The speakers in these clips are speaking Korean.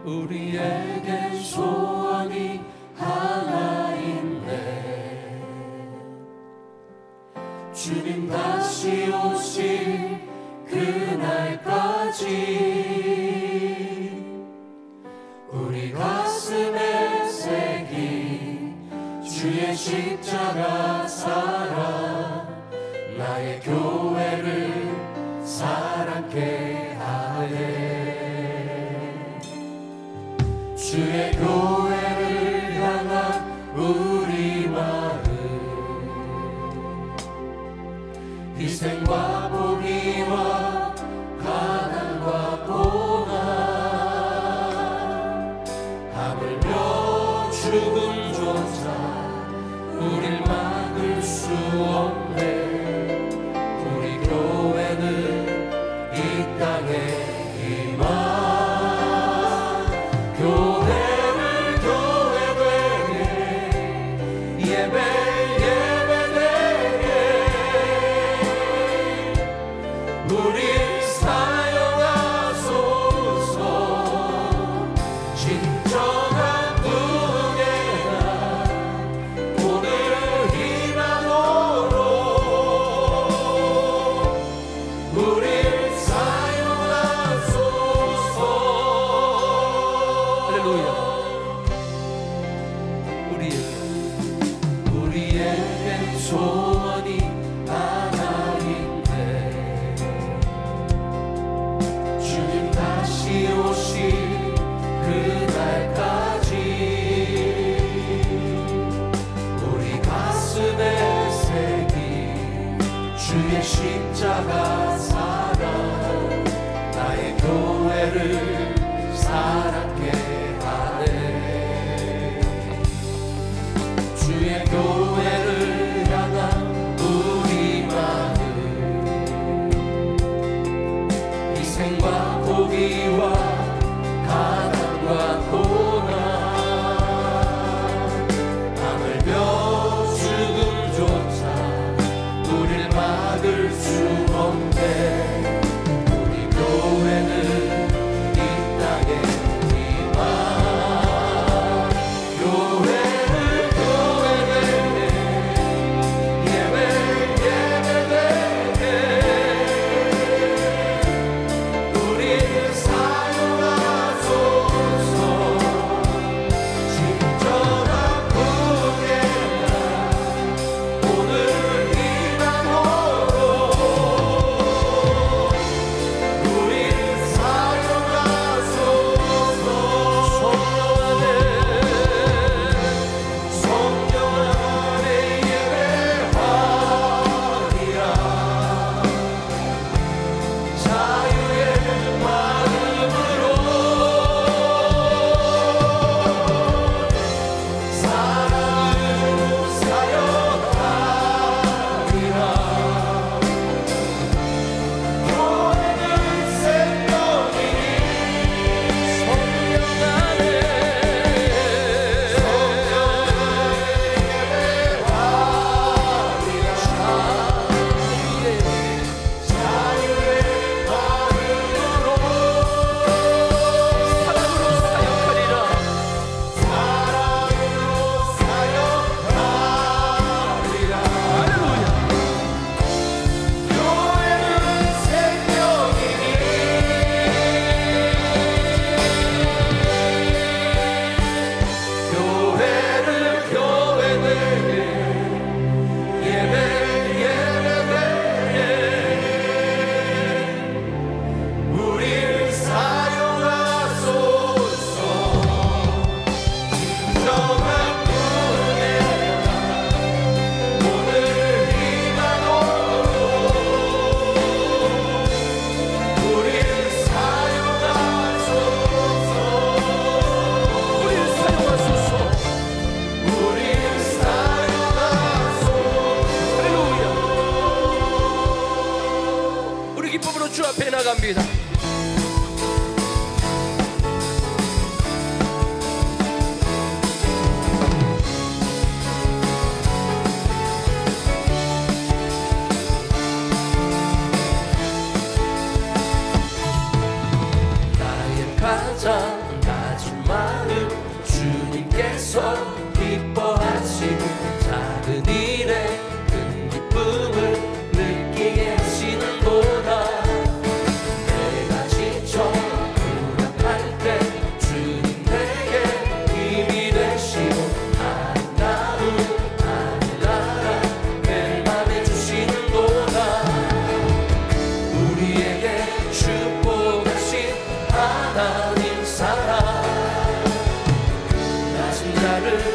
우리에겐 소원이 하나인데 주님 다시 오실 그날까지 우리 가슴에 새긴 주의 십자가 사랑 나의 교회를 사랑케 하네. 주의 교회를 향한 우리 마음 희생과 포기와 가난과 고난 하물며 죽음조차 우릴 막을 수 없네. 우리 교회는 이 땅에 희망 교회를 교회되게 예배 예배되게 우리 사용하소서. 진정한 분예가 오늘 희망으로 우리 사용하소서. 할렐루야. 우리에겐 소원이 하나인데 주님 다시 오실 그날까지 우리 가슴에 새긴 주의 십자가 사랑 나의 교회를 사랑케 하네. 주의 교회를 향한 우리 마음 희생과 포기와 가난과 고난 하물며 죽음조차 우릴 막을 수 없네. 우리 교회는 이 땅의 희망 교회를 교회되게 예배 예배되게 우리 사용하소서. 진정한 분예가 오늘 희망으로 우리 사용하소서. 성령 안에 예배하리라. 자유의 마음으로 사랑으로 사역하리라. 교회는 생명이니 성령 안에 예배하리라. 자유의 마음으로 사랑으로 사역하리라. 사랑으로 사역하리라. 할렐루야. 교회는 생명이니 교회를 교회되게 예배 예배되게 우릴 사용하소서. 진정한 분예가 오늘 희망으로 우릴 사용하소서. 우릴 사용하소서. 우릴 사용하소서. 할렐루야. 우리 기쁨으로 주 앞에 나갑니다. 나의 가장 낮은 위해서 기뻐하시고 작은 일에 큰 기쁨을 느끼게 하시는구나. 내가 지쳐 불안할 때 주님 내게 힘이 되시고 아름다운 하늘나라 멜맘해 주시는구나. 우리에게 축복하신 하나님 사랑 낮은 자를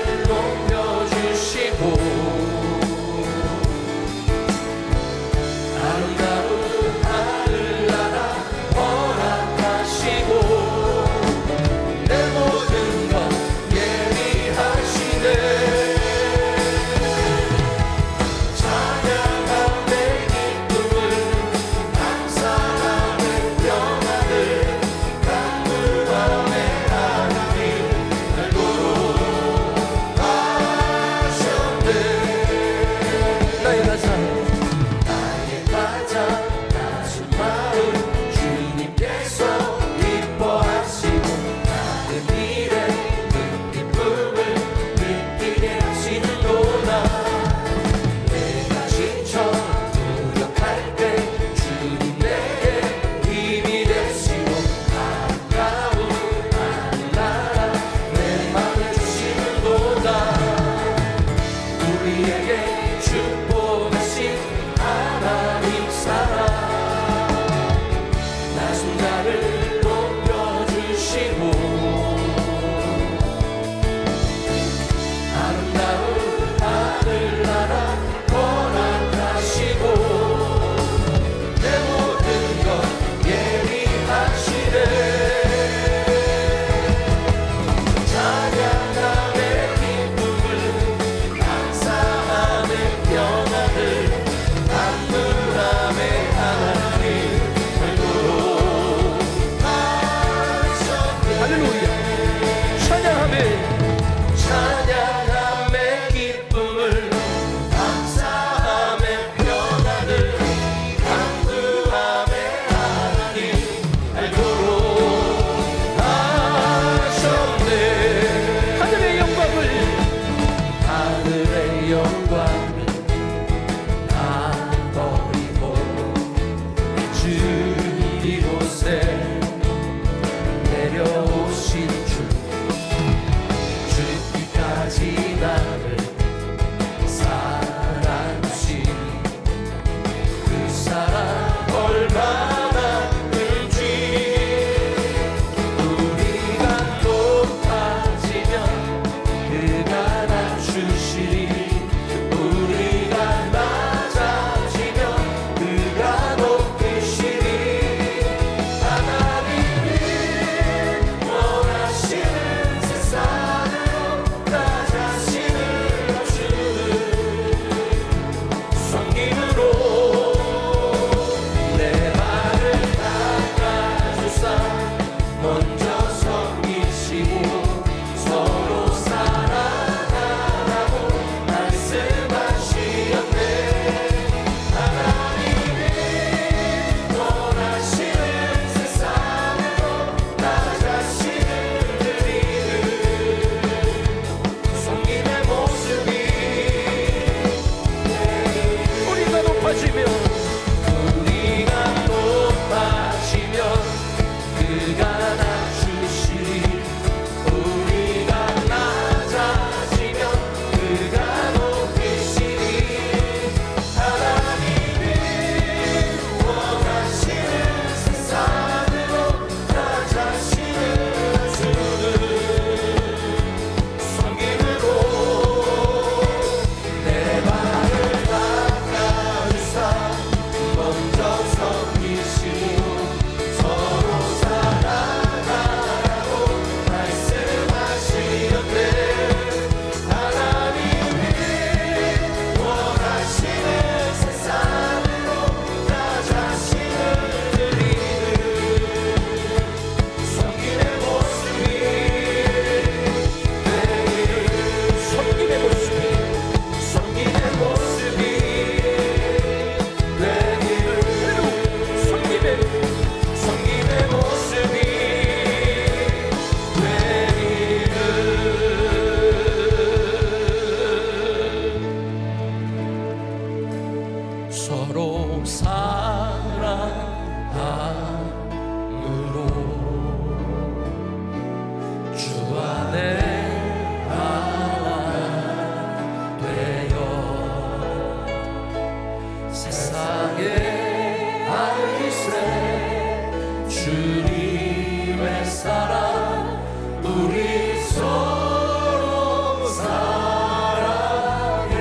주님의 사랑 우리 서로 사랑해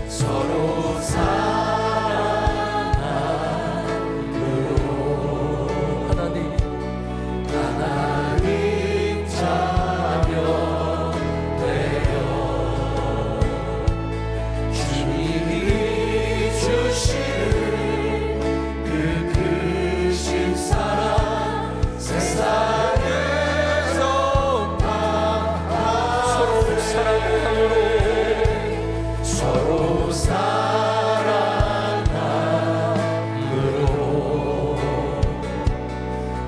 서로 사랑함으로 하나님 자녀 되어 주님이 주시는 그 크신 사랑 세상에서 서로 사랑함으로 서로 사랑함으로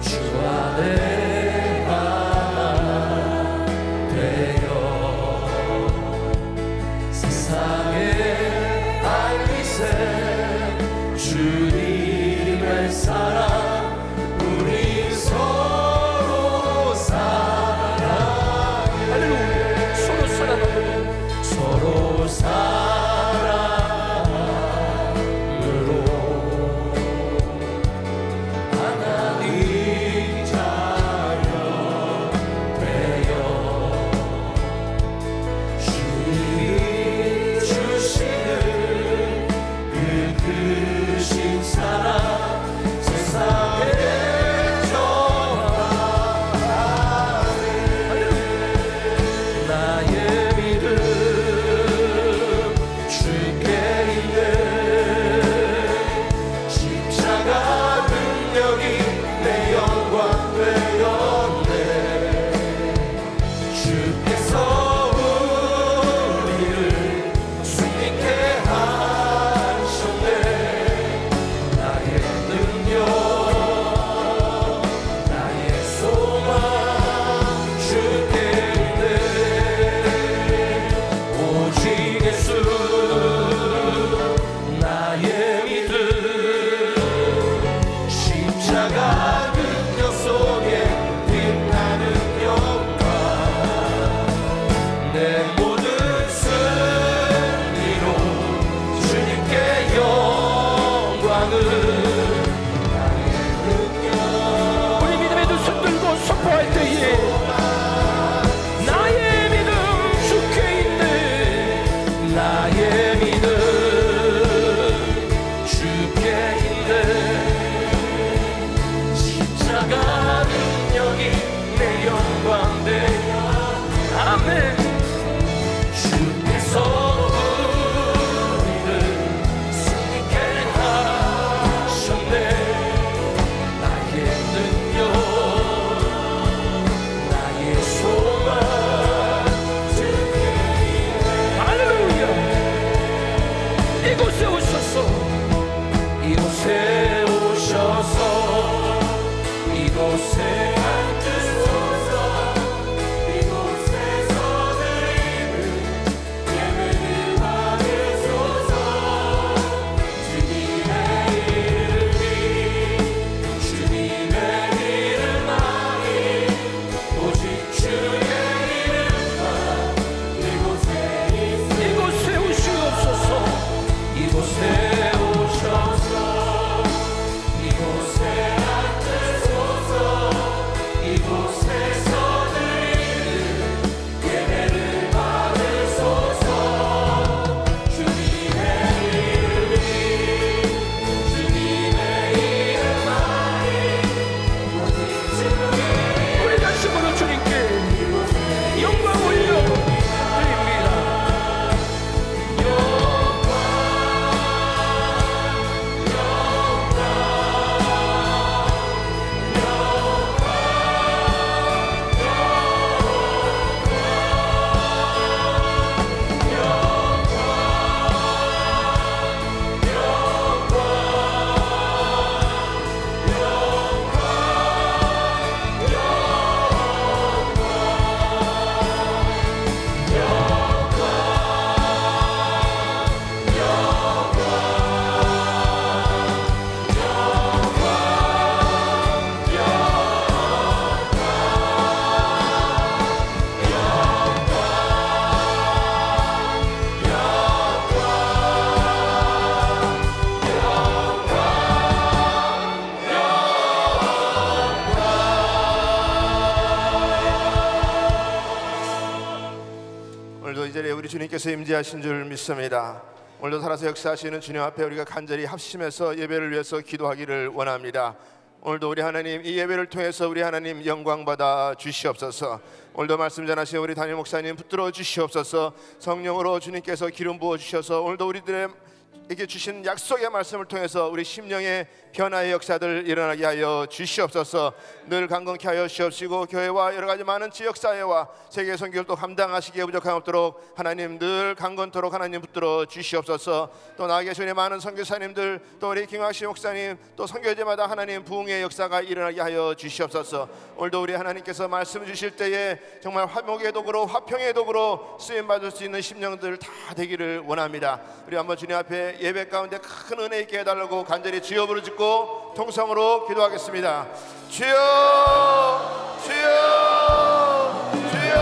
주 안에 하나 되어 세상에 알리세 주님의 사랑 우리 서로 사랑해 할렐루야 서로 사랑함으로 서로 사랑함으로 하나님 자녀 되어 주님이 주시는 그 크신 사랑 세상에 전하네 나의 믿음 주께 있네 십자가 능력이 주님께서 임재하신 줄 믿습니다. 오늘도 살아서 역사하시는 주님 앞에 우리가 간절히 합심해서 예배를 위해서 기도하기를 원합니다. 오늘도 우리 하나님 이 예배를 통해서 우리 하나님 영광 받아 주시옵소서. 오늘도 말씀 전하신 우리 담임 목사님 붙들어 주시옵소서. 성령으로 주님께서 기름 부어 주셔서 오늘도 우리들에게 주신 약속의 말씀을 통해서 우리 심령의 변화의 역사들 일어나게 하여 주시옵소서. 늘 강건케 하여 주시옵시고 교회와 여러 가지 많은 지역사회와 세계 선교를 또 감당하시기에 부족함 없도록 하나님 늘 강건토록 하나님 붙들어 주시옵소서. 또 나와 계신 많은 선교사님들 또 우리 김학시 목사님 또 선교제마다 하나님 부흥의 역사가 일어나게 하여 주시옵소서. 오늘도 우리 하나님께서 말씀 주실 때에 정말 화목의 도구로 화평의 도구로 쓰임받을 수 있는 심령들 다 되기를 원합니다. 우리 한번 주님 앞에 예배 가운데 큰 은혜 있게 해달라고 간절히 주여 부르짖고 통성으로 기도하겠습니다. 주여 주여 주여.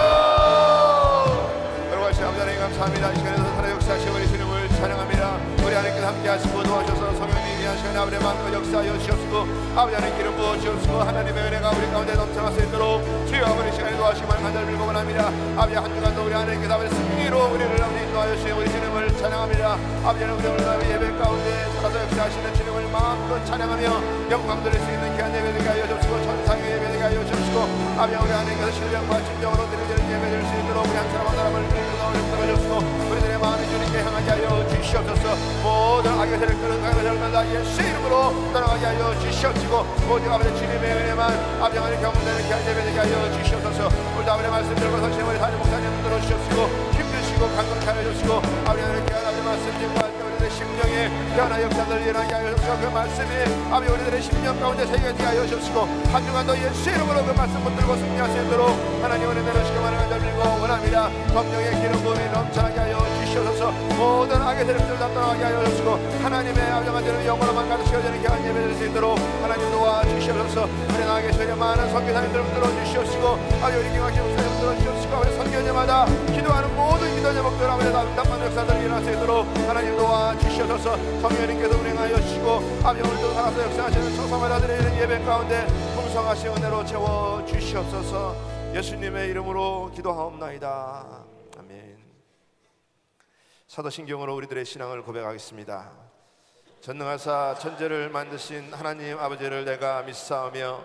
여러분 아버지 하나님 감사합니다. 이 시간에서 하나님 역사하시고 우리 주님을 찬양합니다. 우리 하나님께서 함께 하시고 도와주셔서 성령님이 한 시간에 아버지의 마음껏 역사하여 주시옵시고 아버지 하나님 기름 부어 주시옵시고 하나님의 은혜가 우리 가운데 넘쳐날 수 있도록 주여 아버지 시간에 도와주시기만 간절히 빌고 원합니다. 아버지 한 주간도 우리 하나님께서 아버지 승리로 우리를 아버지 인도하여 주시고 우리 주님을 찬양합니다. 아버지는 우리 오늘 예배 가운데 살아서 역사하시는 주님을 마음껏 찬양하며 영광 드릴 수 있는 귀한 예배 되게 하여 주시고 천상의 예배 되게 하여 주시고 아버지 우리 하나님께서 신령과 진정으로 드리는 예배 될 수 있도록 우리 한 사람 한 사람을 인도하여 주시고 우리들의 마음이 주님께 향하게 하여 주시옵소서. 모든 악의 세력 끄는 악의 세력을 다 예수의 이름으로 떠나가게 하여 주시옵시고 오직 아버지 주님의 은혜만 아버지 하나님 경험되는 귀한 예배 되게 하여 주시옵소서. 우리 아버지 말씀 들고 서신 우리 담임 목사님 들어주시옵시고 힘주시고 강건케 하여 주시고 아버지 하나님 귀한 아버지 말씀 들고 우리들의 심령의 변화 역사들 일어나게 하여 주시고 그 말씀이 아버지 우리들의 심령 가운데 새겨지게 하여 주시고 한 주간도 예수의 이름으로 그 말씀 붙들고 승리할 수 있도록 하나님 은혜대로 시켜만을 간절히 빌고 원합니다. 성령의 기름 부음이 넘쳐나게 하여 주시옵소서. 모든 악의 세력들 다 떠나게 하여 주시고 하나님의 아버지가 되는 영으로만 가득 채워지는 귀한 예배 될 수 있도록 하나님 도와주시옵소서. 우리 나에게 주의 많은 선교사님들 붙들어 주시옵시고 아버지 우리 김학시 목사님 붙들어 주시옵시고 아버지 선교제마다 기도하는 모든 기도 제목들 아버지 답답한 역사들 일어날 수 있도록 하나님 도와주시옵소서. 성령님께서 운행하여 주시고 아버지 오늘도 살아서 역사하시는 청소마다 드리는 예배 가운데 풍성하신 은혜로 채워 주시옵소서. 예수님의 이름으로 기도하옵나이다. 아멘. 사도신경으로 우리들의 신앙을 고백하겠습니다. 전능하사 천지를 만드신 하나님 아버지를 내가 믿사오며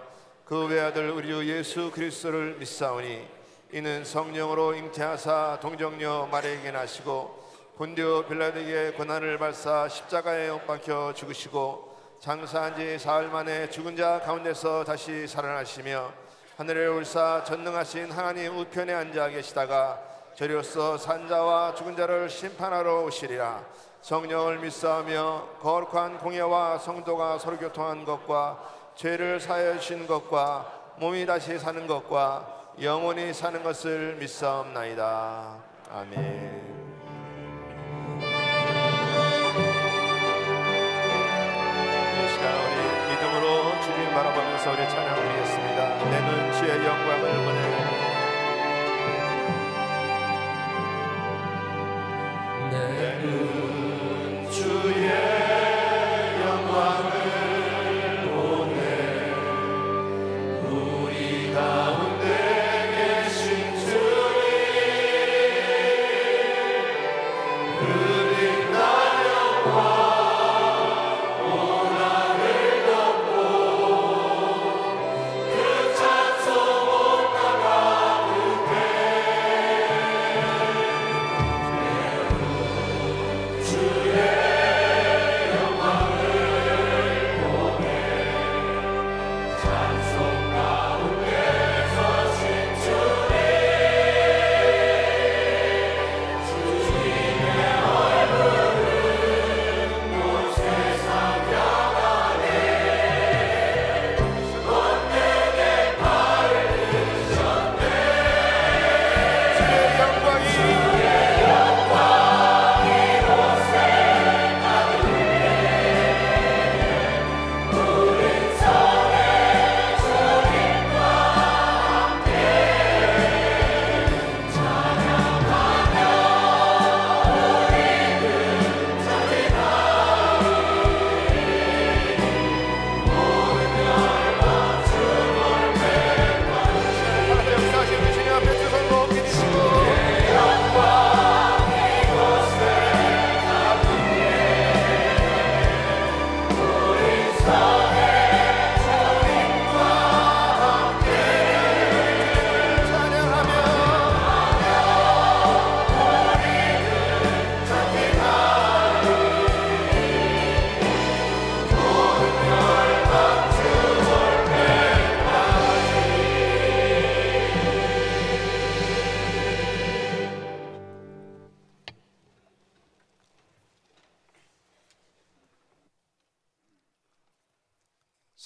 그 외아들 우리 주 예수 그리스도를 믿사오니 이는 성령으로 잉태하사 동정녀 마리아에게 나시고 본디오 빌라도에게 고난을 받사 십자가에 못 박혀 죽으시고 장사한 지 사흘 만에 죽은 자 가운데서 다시 살아나시며 하늘에 올사 전능하신 하나님 우편에 앉아 계시다가 저리로서 산자와 죽은 자를 심판하러 오시리라. 성령을 믿사오며 거룩한 공예와 성도가 서로 교통한 것과 죄를 사하여 주신 것과 몸이 다시 사는 것과 영원히 사는 것을 믿사옵나이다. 아멘. 주님 바라보면서 우리 찬양 드리겠습니다. 내 눈 주의 영광을 보내. 내 눈 주의 영광을 보내. 우리 가운데 계신 주님 그리 나 영광 주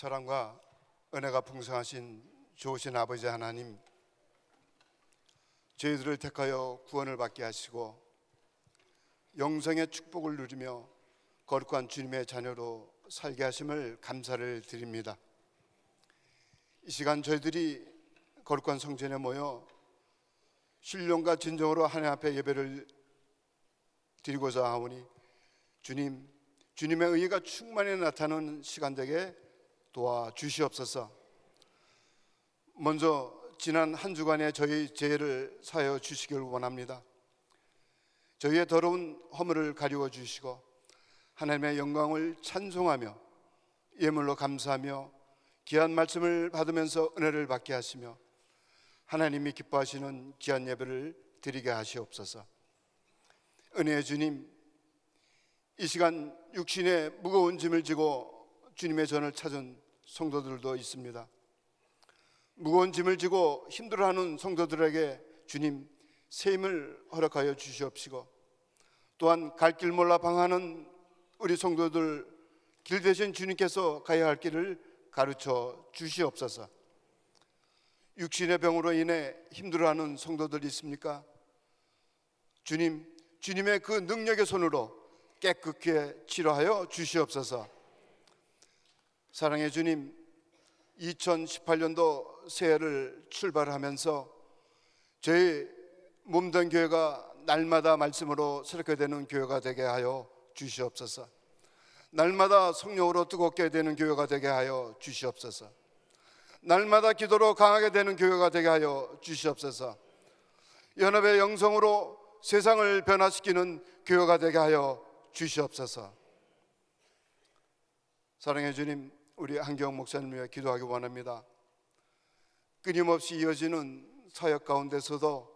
사랑과 은혜가 풍성하신 좋으신 아버지 하나님, 저희들을 택하여 구원을 받게 하시고 영생의 축복을 누리며 거룩한 주님의 자녀로 살게 하심을 감사를 드립니다. 이 시간 저희들이 거룩한 성전에 모여 신령과 진정으로 하나님 앞에 예배를 드리고자 하오니 주님의 의가 충만히 나타나는 시간 되게 도와주시옵소서. 먼저 지난 한 주간의 저희 죄를 사하여 주시길 원합니다. 저희의 더러운 허물을 가리워 주시고 하나님의 영광을 찬송하며 예물로 감사하며 귀한 말씀을 받으면서 은혜를 받게 하시며 하나님이 기뻐하시는 귀한 예배를 드리게 하시옵소서. 은혜의 주님, 이 시간 육신의 무거운 짐을 지고 주님의 전을 찾은 성도들도 있습니다. 무거운 짐을 지고 힘들어하는 성도들에게 주님 새 힘을 허락하여 주시옵시고, 또한 갈 길 몰라 방황하는 우리 성도들 길 대신 주님께서 가야 할 길을 가르쳐 주시옵소서. 육신의 병으로 인해 힘들어하는 성도들 있습니까? 주님의 그 능력의 손으로 깨끗게 치료하여 주시옵소서. 사랑의 주님, 2018년도 새해를 출발하면서 저희 몸된 교회가 날마다 말씀으로 새롭게 되는 교회가 되게 하여 주시옵소서. 날마다 성령으로 뜨겁게 되는 교회가 되게 하여 주시옵소서. 날마다 기도로 강하게 되는 교회가 되게 하여 주시옵소서. 연합의 영성으로 세상을 변화시키는 교회가 되게 하여 주시옵소서. 사랑의 주님, 우리 한경 목사님 위해 기도하기 원합니다. 끊임없이 이어지는 사역 가운데서도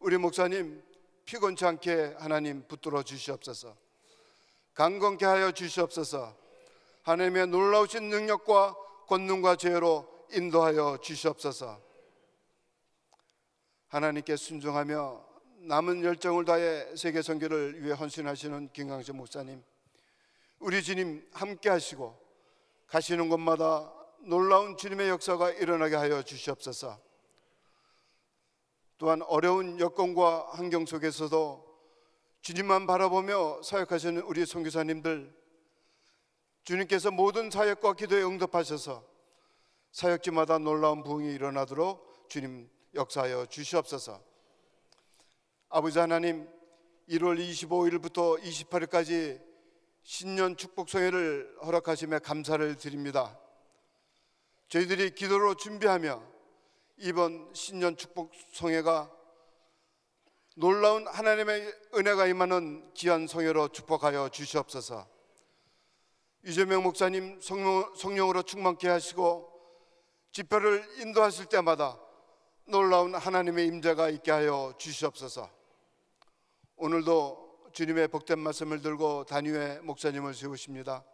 우리 목사님 피곤치 않게 하나님 붙들어 주시옵소서. 강건케 하여 주시옵소서. 하나님의 놀라우신 능력과 권능과 지혜로 인도하여 주시옵소서. 하나님께 순종하며 남은 열정을 다해 세계 선교를 위해 헌신하시는 김강식 목사님, 우리 주님 함께 하시고 가시는 곳마다 놀라운 주님의 역사가 일어나게 하여 주시옵소서. 또한 어려운 여건과 환경 속에서도 주님만 바라보며 사역하시는 우리 선교사님들, 주님께서 모든 사역과 기도에 응답하셔서 사역지마다 놀라운 부흥이 일어나도록 주님 역사하여 주시옵소서. 아버지 하나님, 1월 25일부터 28일까지 신년 축복성회를 허락하심에 감사를 드립니다. 저희들이 기도로 준비하며 이번 신년 축복성회가 놀라운 하나님의 은혜가 임하는 귀한 성회로 축복하여 주시옵소서. 유재명 목사님 성령으로 충만케 하시고 집회를 인도하실 때마다 놀라운 하나님의 임재가 있게 하여 주시옵소서. 오늘도 주님의 복된 말씀을 들고 단위의 목사님을 세우십니다.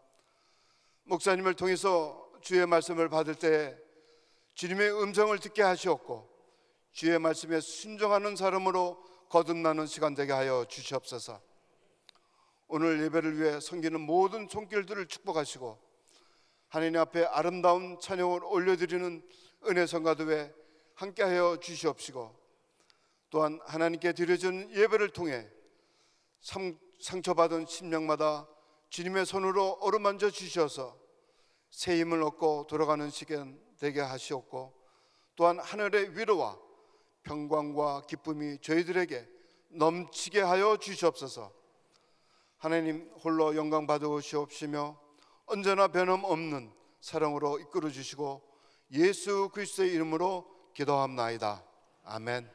목사님을 통해서 주의 말씀을 받을 때 주님의 음성을 듣게 하시옵고 주의 말씀에 순종하는 사람으로 거듭나는 시간 되게 하여 주시옵소서. 오늘 예배를 위해 섬기는 모든 손길들을 축복하시고 하나님 앞에 아름다운 찬양을 올려드리는 은혜 성가도에 함께하여 주시옵시고, 또한 하나님께 드려진 예배를 통해 상처받은 심령마다 주님의 손으로 어루만져 주셔서 새 힘을 얻고 돌아가는 시간 되게 하시옵고, 또한 하늘의 위로와 평강과 기쁨이 저희들에게 넘치게 하여 주시옵소서. 하나님 홀로 영광 받으시옵시며 언제나 변함없는 사랑으로 이끌어 주시고 예수 그리스도의 이름으로 기도합나이다. 아멘.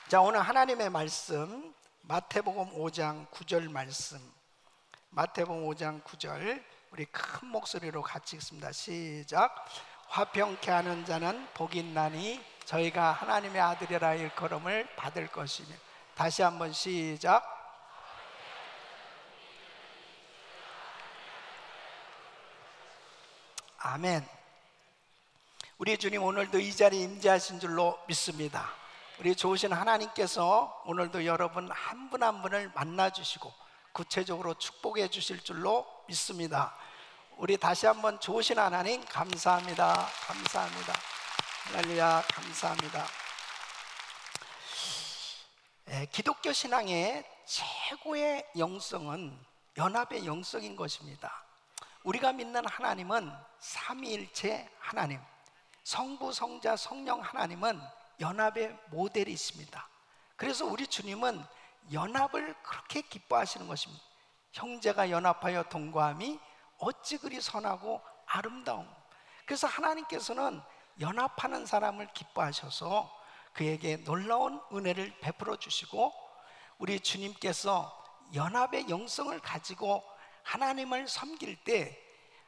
자, 오늘 하나님의 말씀 마태복음 5장 9절 말씀, 마태복음 5장 9절 우리 큰 목소리로 같이 읽습니다. 시작. 화평케 하는 자는 복이 있나니 저희가 하나님의 아들이라 일컬음을 받을 것이며. 다시 한번 시작. 아멘. 우리 주님 오늘도 이 자리에 임재하신 줄로 믿습니다. 우리 좋으신 하나님께서 오늘도 여러분 한 분 한 분을 만나주시고 구체적으로 축복해 주실 줄로 믿습니다. 우리 다시 한번 좋으신 하나님 감사합니다. 감사합니다. 할렐루야. 감사합니다. 기독교 신앙의 최고의 영성은 연합의 영성인 것입니다. 우리가 믿는 하나님은 삼위일체 하나님, 성부, 성자, 성령 하나님은 연합의 모델이십니다. 그래서 우리 주님은 연합을 그렇게 기뻐하시는 것입니다. 형제가 연합하여 동거함이 어찌 그리 선하고 아름다움. 그래서 하나님께서는 연합하는 사람을 기뻐하셔서 그에게 놀라운 은혜를 베풀어 주시고, 우리 주님께서 연합의 영성을 가지고 하나님을 섬길 때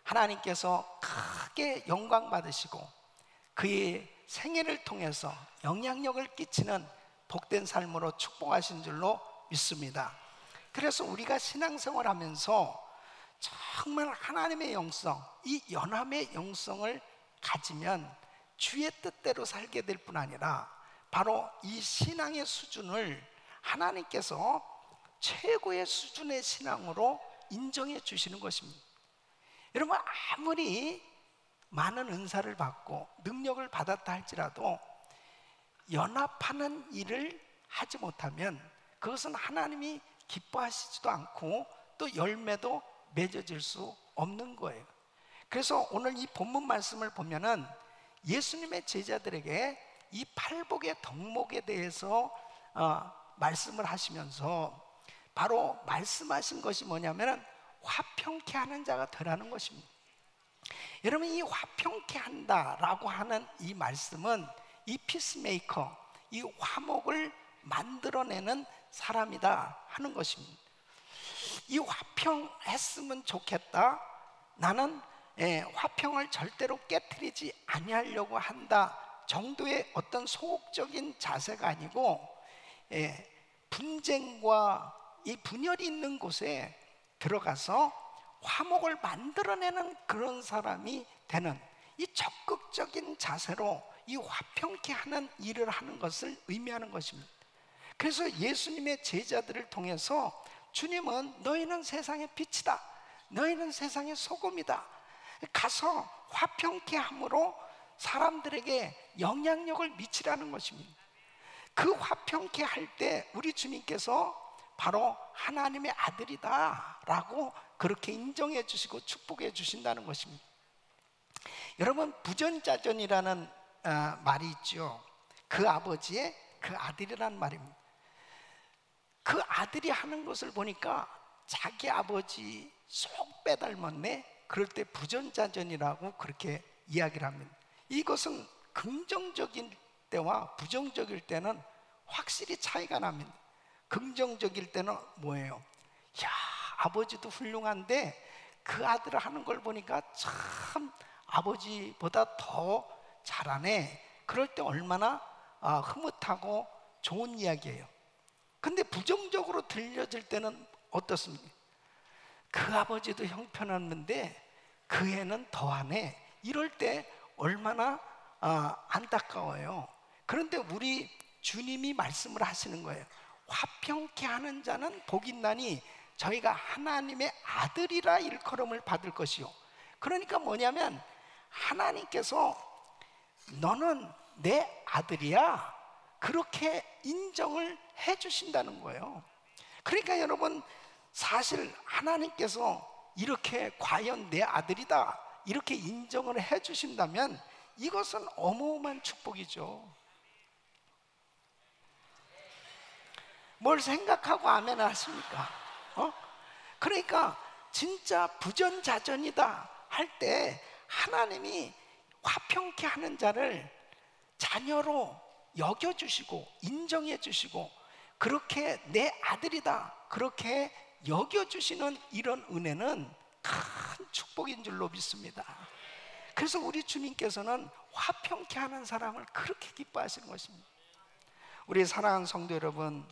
하나님께서 크게 영광 받으시고 그의 생애를 통해서 영향력을 끼치는 복된 삶으로 축복하신 줄로 믿습니다. 그래서 우리가 신앙생활 하면서 정말 하나님의 영성, 이 연합의 영성을 가지면 주의 뜻대로 살게 될 뿐 아니라 바로 이 신앙의 수준을 하나님께서 최고의 수준의 신앙으로 인정해 주시는 것입니다. 여러분, 아무리 많은 은사를 받고 능력을 받았다 할지라도 연합하는 일을 하지 못하면 그것은 하나님이 기뻐하시지도 않고 또 열매도 맺어질 수 없는 거예요. 그래서 오늘 이 본문 말씀을 보면은 예수님의 제자들에게 이 팔복의 덕목에 대해서 말씀을 하시면서 바로 말씀하신 것이 뭐냐면은 화평케 하는 자가 되라는 것입니다. 여러분, 이 화평케 한다라고 하는 이 말씀은 이 피스메이커, 이 화목을 만들어내는 사람이다 하는 것입니다. 이 화평했으면 좋겠다, 나는 화평을 절대로 깨트리지 아니하려고 한다 정도의 어떤 소극적인 자세가 아니고, 분쟁과 이 분열이 있는 곳에 들어가서 화목을 만들어내는 그런 사람이 되는 이 적극적인 자세로 이 화평케 하는 일을 하는 것을 의미하는 것입니다. 그래서 예수님의 제자들을 통해서 주님은 너희는 세상의 빛이다, 너희는 세상의 소금이다, 가서 화평케 함으로 사람들에게 영향력을 미치라는 것입니다. 그 화평케 할 때 우리 주님께서 바로 하나님의 아들이다 라고 그렇게 인정해 주시고 축복해 주신다는 것입니다. 여러분, 부전자전이라는 말이 있죠. 그 아버지의 그 아들이라는 말입니다. 그 아들이 하는 것을 보니까 자기 아버지 쏙 빼닮았네, 그럴 때 부전자전이라고 그렇게 이야기를 합니다. 이것은 긍정적인 때와 부정적일 때는 확실히 차이가 납니다. 긍정적일 때는 뭐예요? 야, 아버지도 훌륭한데 그 아들 하는 걸 보니까 참 아버지보다 더 잘하네. 그럴 때 얼마나 흐뭇하고 좋은 이야기예요. 근데 부정적으로 들려질 때는 어떻습니까? 그 아버지도 형편없는데 그 애는 더하네. 이럴 때 얼마나 안타까워요. 그런데 우리 주님이 말씀을 하시는 거예요. 화평케 하는 자는 복이 있나니 저희가 하나님의 아들이라 일컬음을 받을 것이요. 그러니까 뭐냐면 하나님께서 너는 내 아들이야, 그렇게 인정을 해 주신다는 거예요. 그러니까 여러분, 사실 하나님께서 이렇게 과연 내 아들이다 이렇게 인정을 해 주신다면 이것은 어마어마한 축복이죠. 뭘 생각하고 아멘 하십니까? 그러니까 진짜 부전자전이다 할 때 하나님이 화평케 하는 자를 자녀로 여겨주시고 인정해주시고 그렇게 내 아들이다 그렇게 여겨주시는 이런 은혜는 큰 축복인 줄로 믿습니다. 그래서 우리 주님께서는 화평케 하는 사람을 그렇게 기뻐하시는 것입니다. 우리 사랑하는 성도 여러분,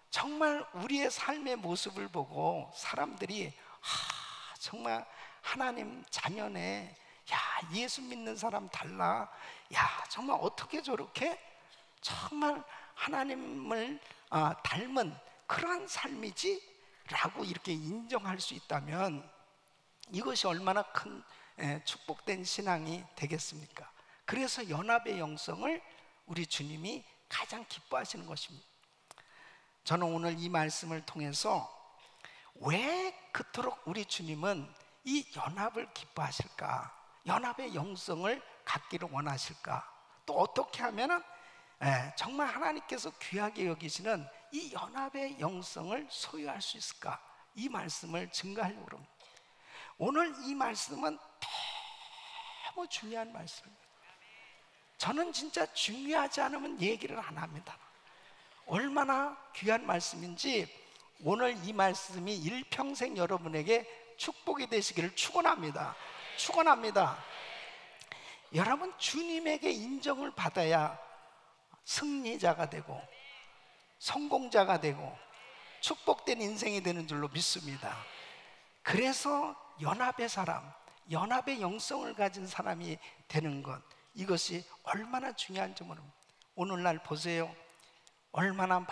정말 우리의 삶의 모습을 보고 사람들이 정말 하나님 자녀네, 야, 예수 믿는 사람 달라, 야, 정말 어떻게 저렇게 정말 하나님을 닮은 그러한 삶이지? 라고 이렇게 인정할 수 있다면 이것이 얼마나 큰 축복된 신앙이 되겠습니까? 그래서 연합의 영성을 우리 주님이 가장 기뻐하시는 것입니다. 저는 오늘 이 말씀을 통해서 왜 그토록 우리 주님은 이 연합을 기뻐하실까? 연합의 영성을 갖기를 원하실까? 또 어떻게 하면은 정말 하나님께서 귀하게 여기시는 이 연합의 영성을 소유할 수 있을까? 이 말씀을 증거하려고 합니다. 오늘 이 말씀은 너무 중요한 말씀입니다. 저는 진짜 중요하지 않으면 얘기를 안 합니다. 얼마나 귀한 말씀인지 오늘 이 말씀이 일평생 여러분에게 축복이 되시기를 축원합니다. 축원합니다. 여러분, 주님에게 인정을 받아야 승리자가 되고 성공자가 되고 축복된 인생이 되는 줄로 믿습니다. 그래서 연합의 사람, 연합의 영성을 가진 사람이 되는 것, 이것이 얼마나 중요한지 모릅니다. 오늘날 보세요. 얼마나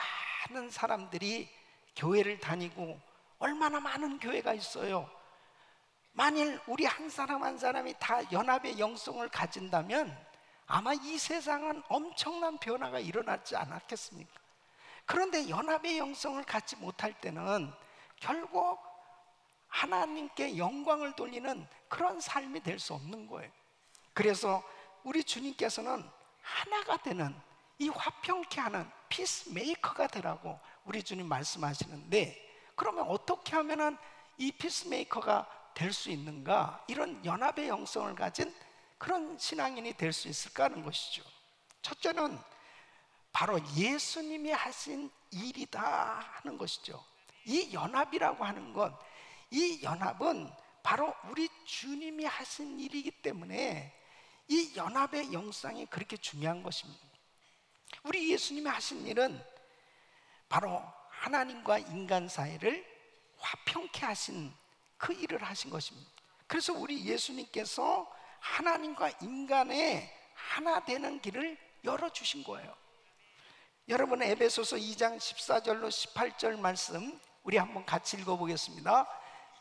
많은 사람들이 교회를 다니고 얼마나 많은 교회가 있어요. 만일 우리 한 사람 한 사람이 다 연합의 영성을 가진다면 아마 이 세상은 엄청난 변화가 일어나지 않았겠습니까? 그런데 연합의 영성을 갖지 못할 때는 결국 하나님께 영광을 돌리는 그런 삶이 될 수 없는 거예요. 그래서 우리 주님께서는 하나가 되는 이 화평케 하는 피스메이커가 되라고 우리 주님 말씀하시는데, 그러면 어떻게 하면은 이 피스메이커가 될 수 있는가? 이런 연합의 영성을 가진 그런 신앙인이 될 수 있을까 하는 것이죠. 첫째는 바로 예수님이 하신 일이다 하는 것이죠. 이 연합이라고 하는 것, 이 연합은 바로 우리 주님이 하신 일이기 때문에 이 연합의 영성이 그렇게 중요한 것입니다. 우리 예수님이 하신 일은 바로 하나님과 인간 사이를 화평케 하신 그 일을 하신 것입니다. 그래서 우리 예수님께서 하나님과 인간의 하나 되는 길을 열어주신 거예요. 여러분, 에베소서 2장 14절로 18절 말씀 우리 한번 같이 읽어보겠습니다.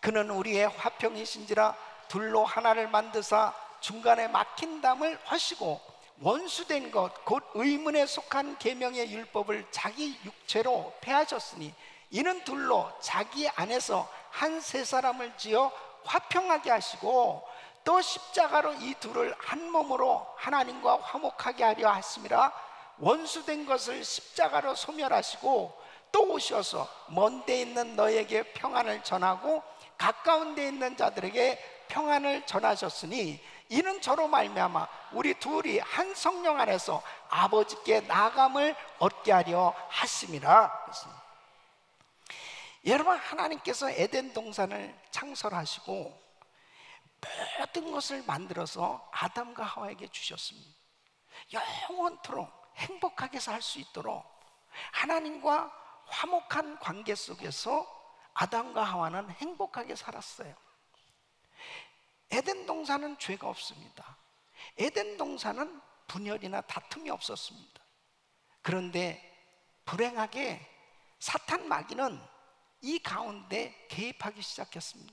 그는 우리의 화평이신지라 둘로 하나를 만드사 중간에 막힌 담을 허시고 원수된 것 곧 의문에 속한 계명의 율법을 자기 육체로 폐하셨으니 이는 둘로 자기 안에서 한 세 사람을 지어 화평하게 하시고 또 십자가로 이 둘을 한 몸으로 하나님과 화목하게 하려 하심이라. 원수된 것을 십자가로 소멸하시고 또 오셔서 먼 데 있는 너에게 평안을 전하고 가까운 데 있는 자들에게 평안을 전하셨으니 이는 저로 말미암아 우리 둘이 한 성령 안에서 아버지께 나아감을 얻게 하려 하심이라. 여러분, 하나님께서 에덴 동산을 창설하시고 모든 것을 만들어서 아담과 하와에게 주셨습니다. 영원토록 행복하게 살 수 있도록 하나님과 화목한 관계 속에서 아담과 하와는 행복하게 살았어요. 에덴 동산은 죄가 없습니다. 에덴 동산은 분열이나 다툼이 없었습니다. 그런데 불행하게 사탄 마귀는 이 가운데 개입하기 시작했습니다.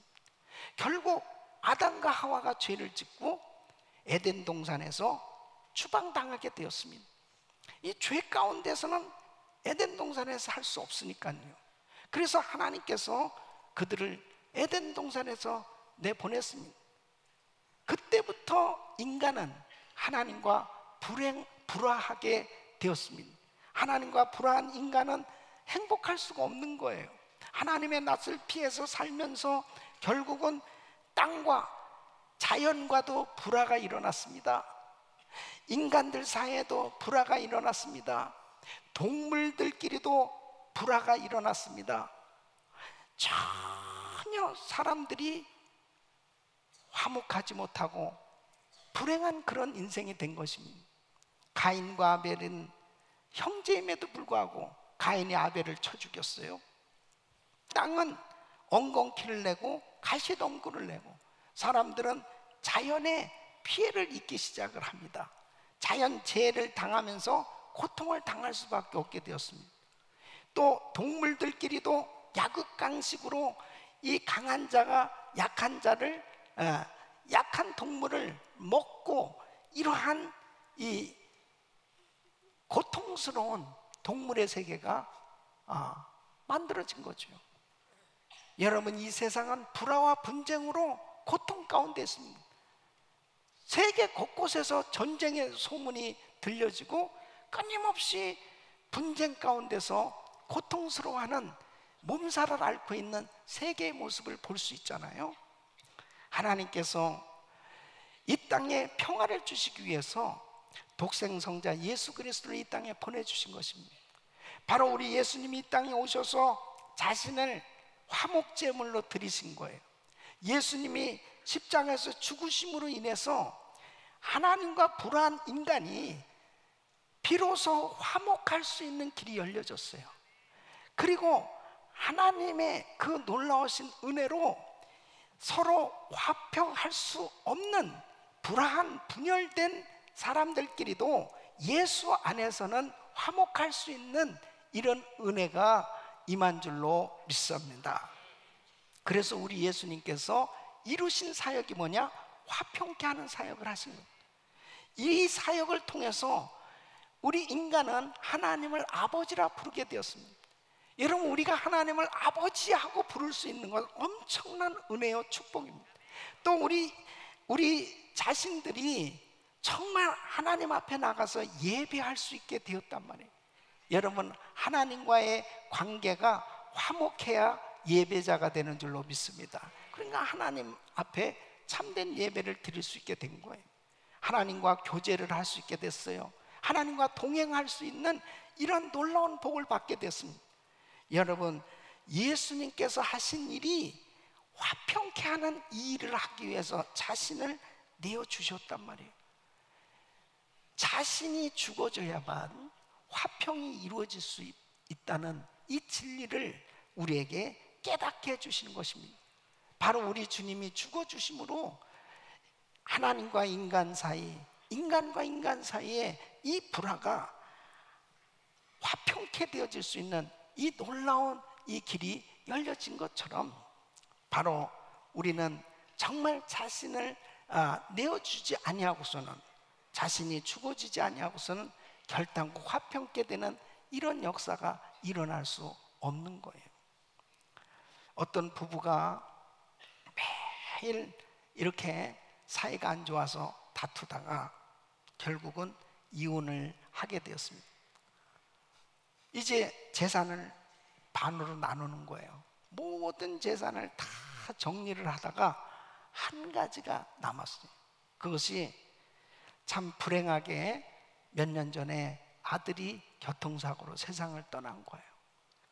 결국 아담과 하와가 죄를 짓고 에덴 동산에서 추방당하게 되었습니다. 이 죄 가운데서는 에덴 동산에서 할 수 없으니까요. 그래서 하나님께서 그들을 에덴 동산에서 내보냈습니다. 그때부터 인간은 하나님과 불화하게 되었습니다. 하나님과 불화한 인간은 행복할 수가 없는 거예요. 하나님의 낯을 피해서 살면서 결국은 땅과 자연과도 불화가 일어났습니다. 인간들 사이에도 불화가 일어났습니다. 동물들끼리도 불화가 일어났습니다. 전혀 사람들이 화목하지 못하고 불행한 그런 인생이 된 것입니다. 가인과 아벨은 형제임에도 불구하고 가인이 아벨을 쳐 죽였어요. 땅은 엉겅퀴를 내고 가시덤굴을 내고 사람들은 자연의 피해를 입기 시작을 합니다. 자연재해를 당하면서 고통을 당할 수밖에 없게 되었습니다. 또 동물들끼리도 약육강식으로 이 강한 자가 약한 자를 약한 동물을 먹고 이러한 이 고통스러운 동물의 세계가 만들어진 거죠. 여러분, 이 세상은 불화와 분쟁으로 고통 가운데 있습니다. 세계 곳곳에서 전쟁의 소문이 들려지고 끊임없이 분쟁 가운데서 고통스러워하는 몸살을 앓고 있는 세계의 모습을 볼 수 있잖아요. 하나님께서 이 땅에 평화를 주시기 위해서 독생성자 예수 그리스도를 이 땅에 보내주신 것입니다. 바로 우리 예수님이 이 땅에 오셔서 자신을 화목제물로 드리신 거예요. 예수님이 십자가에서 죽으심으로 인해서 하나님과 불화한 인간이 비로소 화목할 수 있는 길이 열려졌어요. 그리고 하나님의 그 놀라우신 은혜로 서로 화평할 수 없는 불화한 분열된 사람들끼리도 예수 안에서는 화목할 수 있는 이런 은혜가 임한 줄로 믿습니다. 그래서 우리 예수님께서 이루신 사역이 뭐냐? 화평케 하는 사역을 하신 거예요. 이 사역을 통해서 우리 인간은 하나님을 아버지라 부르게 되었습니다. 여러분, 우리가 하나님을 아버지하고 부를 수 있는 건 엄청난 은혜요 축복입니다. 또 우리 자신들이 정말 하나님 앞에 나가서 예배할 수 있게 되었단 말이에요. 여러분, 하나님과의 관계가 화목해야 예배자가 되는 줄로 믿습니다. 그러니까 하나님 앞에 참된 예배를 드릴 수 있게 된 거예요. 하나님과 교제를 할 수 있게 됐어요. 하나님과 동행할 수 있는 이런 놀라운 복을 받게 됐습니다. 여러분, 예수님께서 하신 일이 화평케 하는 이 일을 하기 위해서 자신을 내어주셨단 말이에요. 자신이 죽어져야만 화평이 이루어질 수 있다는 이 진리를 우리에게 깨닫게 해주시는 것입니다. 바로 우리 주님이 죽어주심으로 하나님과 인간 사이, 인간과 인간 사이에 이 불화가 화평케 되어질 수 있는 이 놀라운 이 길이 열려진 것처럼 바로 우리는 정말 자신을 내어주지 아니하고서는, 자신이 죽어지지 아니하고서는 결단코 화평케 되는 이런 역사가 일어날 수 없는 거예요. 어떤 부부가 매일 이렇게 사이가 안 좋아서 다투다가 결국은 이혼을 하게 되었습니다. 이제 재산을 반으로 나누는 거예요. 모든 재산을 다 정리를 하다가 한 가지가 남았어요. 그것이 참 불행하게 몇 년 전에 아들이 교통사고로 세상을 떠난 거예요.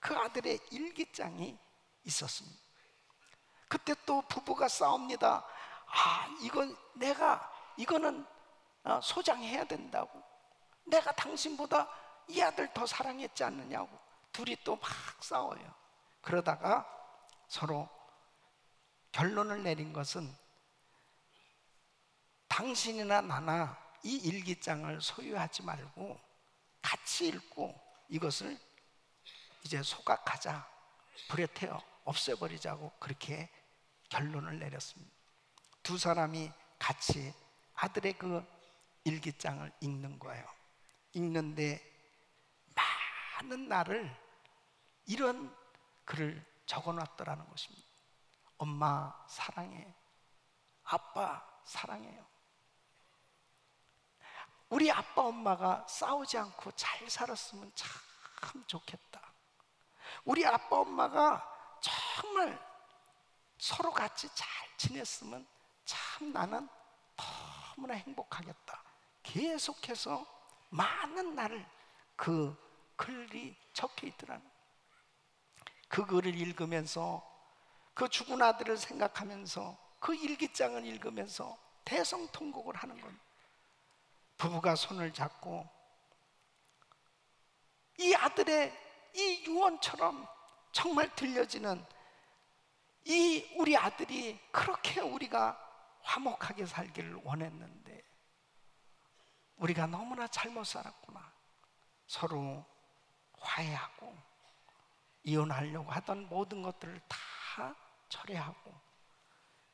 그 아들의 일기장이 있었습니다. 그때 또 부부가 싸웁니다. 이거는 소장해야 된다고. 내가 당신보다 이 아들 더 사랑했지 않느냐고. 둘이 또 막 싸워요. 그러다가 서로 결론을 내린 것은 당신이나 나나 이 일기장을 소유하지 말고 같이 읽고 이것을 이제 소각하자, 불에 태워 없애버리자고 그렇게 결론을 내렸습니다. 두 사람이 같이 아들의 그 일기장을 읽는 거예요. 읽는데 많은 날을 이런 글을 적어놨더라는 것입니다. 엄마 사랑해, 아빠 사랑해요. 우리 아빠 엄마가 싸우지 않고 잘 살았으면 참 좋겠다. 우리 아빠 엄마가 정말 서로 같이 잘 지냈으면 참 나는 너무나 행복하겠다. 계속해서 많은 날을 그 글이 적혀 있더라는 거예요. 그 글을 읽으면서 그 죽은 아들을 생각하면서 그 일기장을 읽으면서 대성통곡을 하는 건, 부부가 손을 잡고 이 아들의 이 유언처럼 정말 들려지는 이 우리 아들이 그렇게 우리가 화목하게 살기를 원했는데 우리가 너무나 잘못 살았구나. 서로 화해하고 이혼하려고 하던 모든 것들을 다 철회하고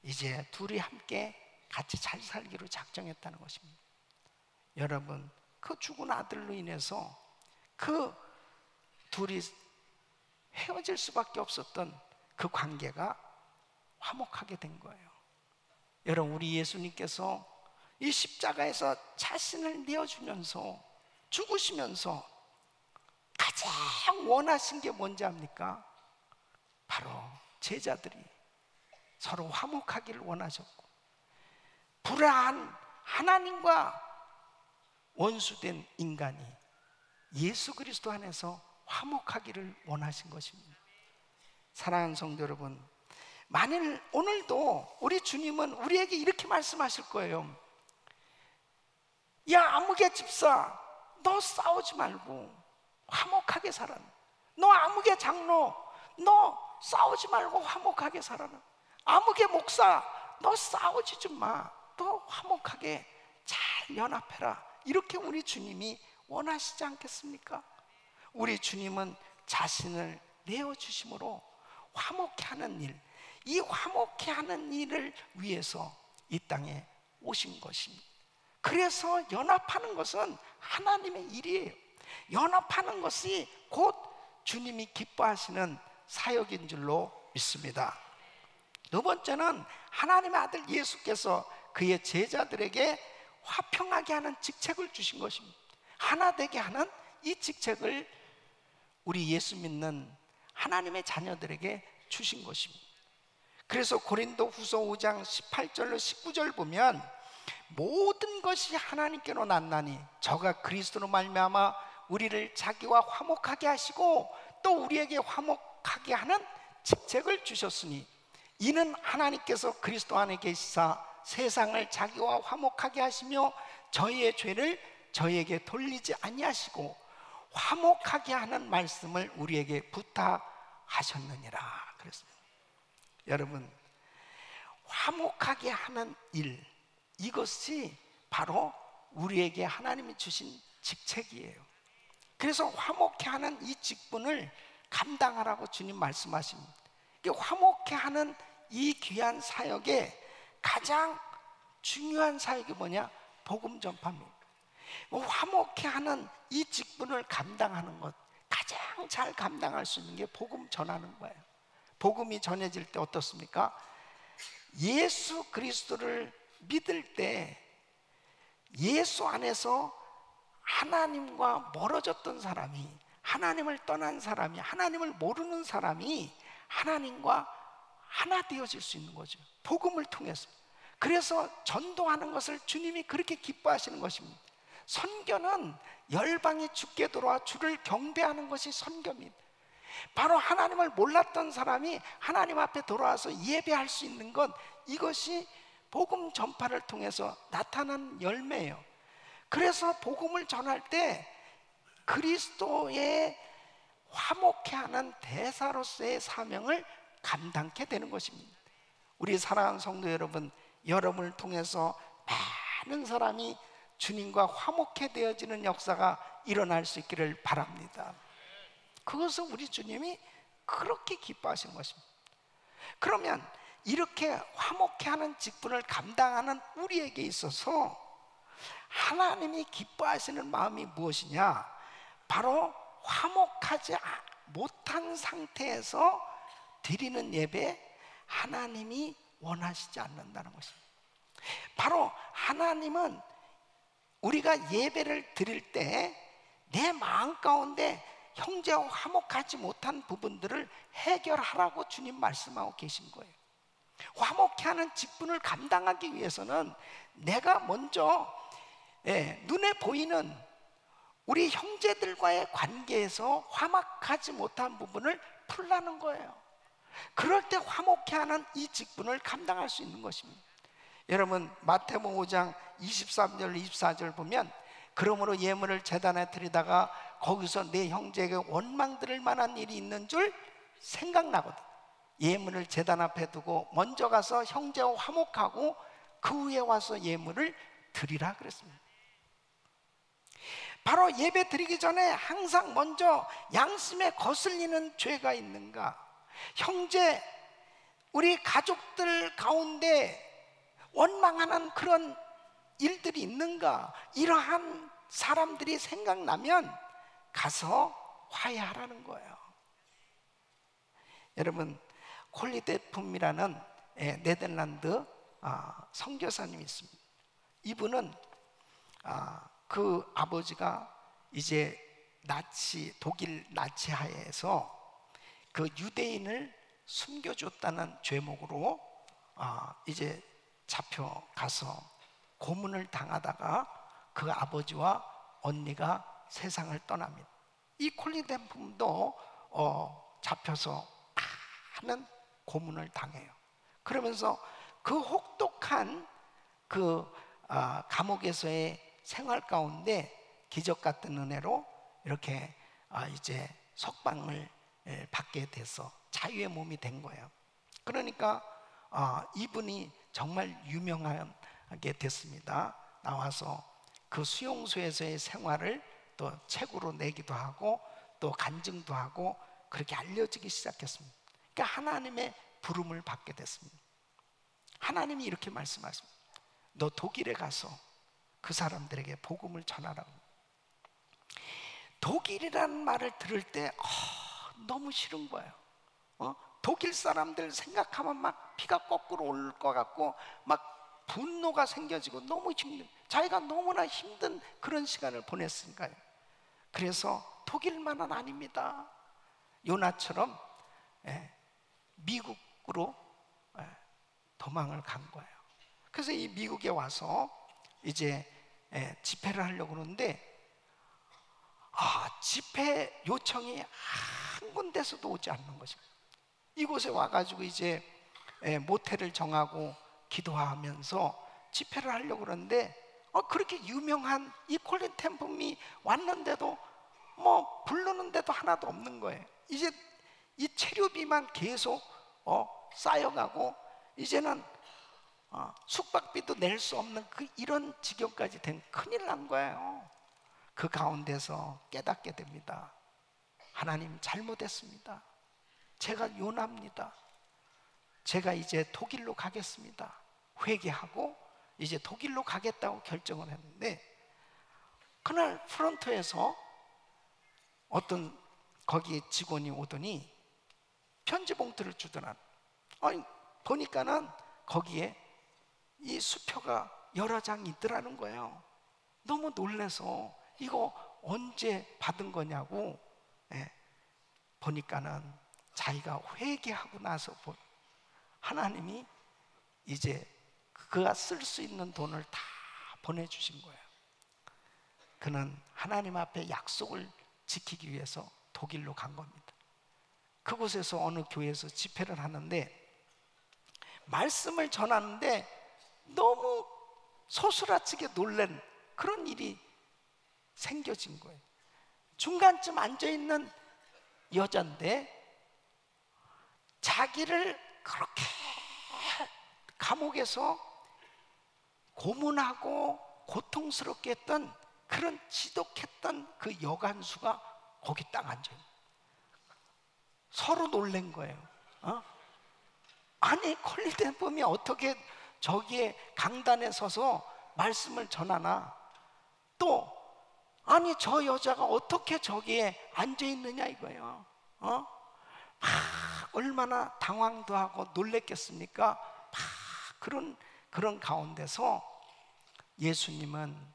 이제 둘이 함께 같이 잘 살기로 작정했다는 것입니다. 여러분, 그 죽은 아들로 인해서 그 둘이 헤어질 수밖에 없었던 그 관계가 화목하게 된 거예요. 여러분, 우리 예수님께서 이 십자가에서 자신을 내어주면서 죽으시면서 가장 원하신 게 뭔지 압니까? 바로 제자들이 서로 화목하기를 원하셨고, 불화한 하나님과 원수된 인간이 예수 그리스도 안에서 화목하기를 원하신 것입니다. 사랑하는 성도 여러분, 만일 오늘도 우리 주님은 우리에게 이렇게 말씀하실 거예요. 야, 아무개 집사, 너 싸우지 말고 화목하게 살아라. 너 아무개 장로, 너 싸우지 말고 화목하게 살아라. 아무개 목사, 너 싸우지 좀 마. 너 화목하게 잘 연합해라. 이렇게 우리 주님이 원하시지 않겠습니까? 우리 주님은 자신을 내어주심으로 화목케 하는 일, 이 화목케 하는 일을 위해서 이 땅에 오신 것입니다. 그래서 연합하는 것은 하나님의 일이에요. 연합하는 것이 곧 주님이 기뻐하시는 사역인 줄로 믿습니다. 두 번째는 하나님의 아들 예수께서 그의 제자들에게 화평하게 하는 직책을 주신 것입니다. 하나 되게 하는 이 직책을 우리 예수 믿는 하나님의 자녀들에게 주신 것입니다. 그래서 고린도 후서 5장 18절로 19절 보면 모든 것이 하나님께로 났나니 저가 그리스도로 말미암아 우리를 자기와 화목하게 하시고 또 우리에게 화목하게 하는 직책을 주셨으니 이는 하나님께서 그리스도 안에 계시사 세상을 자기와 화목하게 하시며 저희의 죄를 저희에게 돌리지 아니하시고 화목하게 하는 말씀을 우리에게 부탁하셨느니라 그랬습니다. 여러분, 화목하게 하는 일, 이것이 바로 우리에게 하나님이 주신 직책이에요. 그래서 화목케 하는 이 직분을 감당하라고 주님 말씀하십니다. 화목케 하는 이 귀한 사역에 가장 중요한 사역이 뭐냐? 복음 전파입니다. 화목케 하는 이 직분을 감당하는 것, 가장 잘 감당할 수 있는 게 복음 전하는 거예요. 복음이 전해질 때 어떻습니까? 예수 그리스도를 믿을 때 예수 안에서 하나님과 멀어졌던 사람이, 하나님을 떠난 사람이, 하나님을 모르는 사람이 하나님과 하나 되어질 수 있는 거죠. 복음을 통해서. 그래서 전도하는 것을 주님이 그렇게 기뻐하시는 것입니다. 선교는 열방이 주께 들어와 주를 경배하는 것이 선교입니다. 바로 하나님을 몰랐던 사람이 하나님 앞에 돌아와서 예배할 수 있는 것, 이것이 복음 전파를 통해서 나타난 열매예요. 그래서 복음을 전할 때 그리스도의 화목케 하는 대사로서의 사명을 감당케 되는 것입니다. 우리 사랑하는 성도 여러분, 여러분을 통해서 많은 사람이 주님과 화목케 되어지는 역사가 일어날 수 있기를 바랍니다. 그것은 우리 주님이 그렇게 기뻐하시는 것입니다. 그러면 이렇게 화목케 하는 직분을 감당하는 우리에게 있어서 하나님이 기뻐하시는 마음이 무엇이냐? 바로 화목하지 못한 상태에서 드리는 예배, 하나님이 원하시지 않는다는 것입니다. 바로 하나님은 우리가 예배를 드릴 때 내 마음 가운데 형제와 화목하지 못한 부분들을 해결하라고 주님 말씀하고 계신 거예요. 화목케 하는 직분을 감당하기 위해서는 내가 먼저 눈에 보이는 우리 형제들과의 관계에서 화목하지 못한 부분을 풀라는 거예요. 그럴 때 화목해하는 이 직분을 감당할 수 있는 것입니다. 여러분 마태복음 5장 23절 24절 보면 그러므로 예물을 제단에 드리다가 거기서 내 형제에게 원망 들을 만한 일이 있는 줄 생각나거든. 예물을 제단 앞에 두고 먼저 가서 형제와 화목하고 그 후에 와서 예물을 드리라 그랬습니다. 바로 예배 드리기 전에 항상 먼저 양심에 거슬리는 죄가 있는가, 형제 우리 가족들 가운데 원망하는 그런 일들이 있는가, 이러한 사람들이 생각나면 가서 화해하라는 거예요. 여러분 콜리데품이라는 네덜란드 선교사님이 있습니다. 이분은 그 아버지가 이제 독일 나치 하에서 그 유대인을 숨겨줬다는 죄목으로 이제 잡혀가서 고문을 당하다가 그 아버지와 언니가 세상을 떠납니다. 이 콜리데품도 잡혀서 많은 고문을 당해요. 그러면서 그 혹독한 그 감옥에서의 생활 가운데 기적 같은 은혜로 이렇게 이제 석방을 받게 돼서 자유의 몸이 된 거예요. 그러니까 이분이 정말 유명하게 됐습니다. 나와서 그 수용소에서의 생활을 또 책으로 내기도 하고 또 간증도 하고 그렇게 알려지기 시작했습니다. 그러니까 하나님의 부름을 받게 됐습니다. 하나님이 이렇게 말씀하십니다. 너 독일에 가서 그 사람들에게 복음을 전하라고. 독일이라는 말을 들을 때 너무 싫은 거예요. 독일 사람들 생각하면 막 피가 거꾸로 오를 것 같고 막 분노가 생겨지고 너무 자기가 너무나 힘든 그런 시간을 보냈으니까요. 그래서 독일만은 아닙니다. 요나처럼 미국으로 도망을 간 거예요. 그래서 이 미국에 와서 이제 집회를 하려고 그러는데 집회 요청이 한 군데서도 오지 않는 것입니다. 이곳에 와가지고 이제 모텔을 정하고 기도하면서 집회를 하려고 그러는데 그렇게 유명한 이 콜리템품이 왔는데도 뭐 부르는데도 하나도 없는 거예요. 이제 이 체류비만 계속 쌓여가고 이제는 숙박비도 낼 수 없는 이런 지경까지 된 큰일 난 거예요. 그 가운데서 깨닫게 됩니다. 하나님 잘못했습니다. 제가 요나입니다. 제가 이제 독일로 가겠습니다. 회개하고 이제 독일로 가겠다고 결정을 했는데 그날 프론트에서 어떤 거기 직원이 오더니 편지 봉투를 주더라. 보니까는 거기에 이 수표가 여러 장 있더라는 거예요. 너무 놀라서 이거 언제 받은 거냐고 보니까는 자기가 회개하고 나서 하나님이 이제 그가 쓸 수 있는 돈을 다 보내주신 거예요. 그는 하나님 앞에 약속을 지키기 위해서 독일로 간 겁니다. 그곳에서 어느 교회에서 집회를 하는데 말씀을 전하는데 너무 소스라치게 놀란 그런 일이 생겨진 거예요. 중간쯤 앉아있는 여잔데 자기를 그렇게 감옥에서 고문하고 고통스럽게 했던 그런 지독했던 그 여간수가 거기 딱 앉아요. 서로 놀란 거예요. 아니 콜리덴범이 어떻게 저기에 강단에 서서 말씀을 전하나, 또 아니 저 여자가 어떻게 저기에 앉아있느냐 이거예요. 얼마나 당황도 하고 놀랬겠습니까? 그런 가운데서 예수님은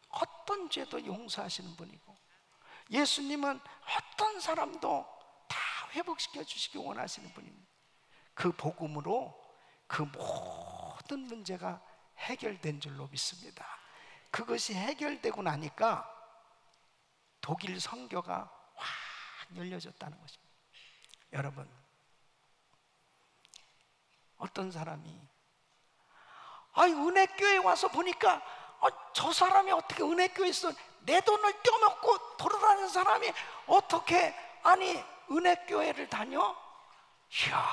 어떤 죄도 용서하시는 분이고 예수님은 어떤 사람도 다 회복시켜 주시기 원하시는 분입니다. 그 복음으로 그 모든 문제가 해결된 줄로 믿습니다. 그것이 해결되고 나니까 독일 선교가 확 열려졌다는 것입니다. 여러분, 어떤 사람이 은혜교회 와서 보니까 저 사람이 어떻게 은혜교회 있어 내 돈을 떼어먹고 돌아다니는 사람이 어떻게 은혜교회를 다녀? 이야,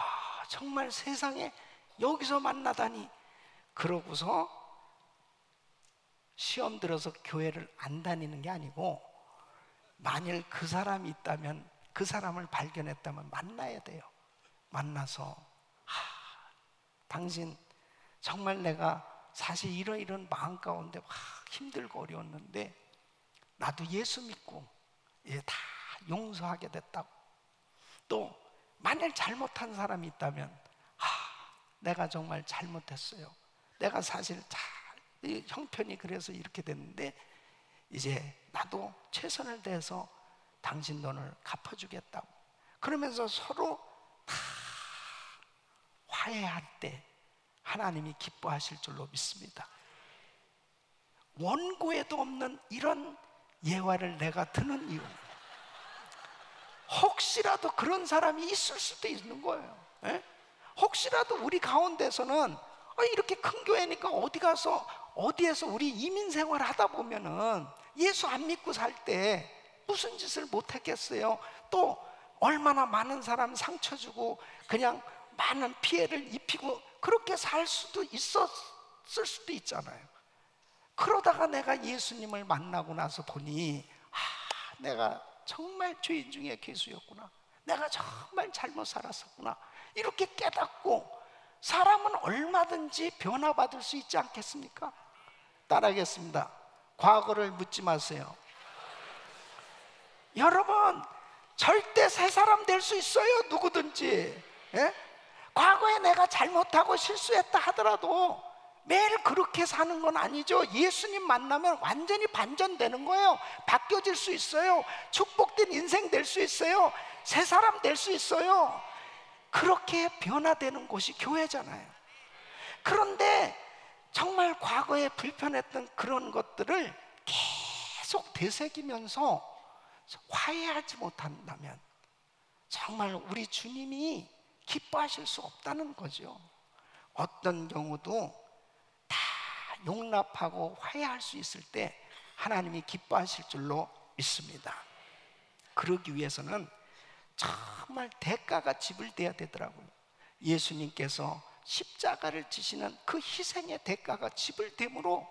정말 세상에 여기서 만나다니. 그러고서 시험 들어서 교회를 안 다니는 게 아니고, 만일 그 사람이 있다면 그 사람을 발견했다면 만나야 돼요. 만나서 당신 정말 내가 사실 이런 마음 가운데 힘들고 어려웠는데 나도 예수 믿고 이제 다 용서하게 됐다고. 또 만일 잘못한 사람이 있다면 내가 정말 잘못했어요. 내가 사실 형편이 그래서 이렇게 됐는데 이제 나도 최선을 다해서 당신 돈을 갚아주겠다고. 그러면서 서로 다 화해할 때 하나님이 기뻐하실 줄로 믿습니다. 원고에도 없는 이런 예화를 내가 드는 이유, 혹시라도 그런 사람이 있을 수도 있는 거예요. 예? 혹시라도 우리 가운데서는 이렇게 큰 교회니까 어디 가서 어디에서 우리 이민 생활 하다 보면은 예수 안 믿고 살 때 무슨 짓을 못했겠어요. 또 얼마나 많은 사람 상처 주고 그냥 많은 피해를 입히고 그렇게 살 수도 있었을 수도 있잖아요. 그러다가 내가 예수님을 만나고 나서 보니 내가 정말 죄인 중에 괴수였구나, 내가 정말 잘못 살았었구나, 이렇게 깨닫고 사람은 얼마든지 변화받을 수 있지 않겠습니까? 따라하겠습니다. 과거를 묻지 마세요. 여러분, 절대 새 사람 될 수 있어요. 누구든지. 예? 과거에 내가 잘못하고 실수했다 하더라도 매일 그렇게 사는 건 아니죠. 예수님 만나면 완전히 반전되는 거예요. 바뀌어질 수 있어요. 축복된 인생 될 수 있어요. 새 사람 될 수 있어요. 그렇게 변화되는 곳이 교회잖아요. 그런데 정말 과거에 불편했던 그런 것들을 계속 되새기면서 화해하지 못한다면 정말 우리 주님이 기뻐하실 수 없다는 거죠. 어떤 경우도 다 용납하고 화해할 수 있을 때 하나님이 기뻐하실 줄로 믿습니다. 그러기 위해서는 정말 대가가 지불돼야 되더라고요. 예수님께서 십자가를 지시는 그 희생의 대가가 지불됨으로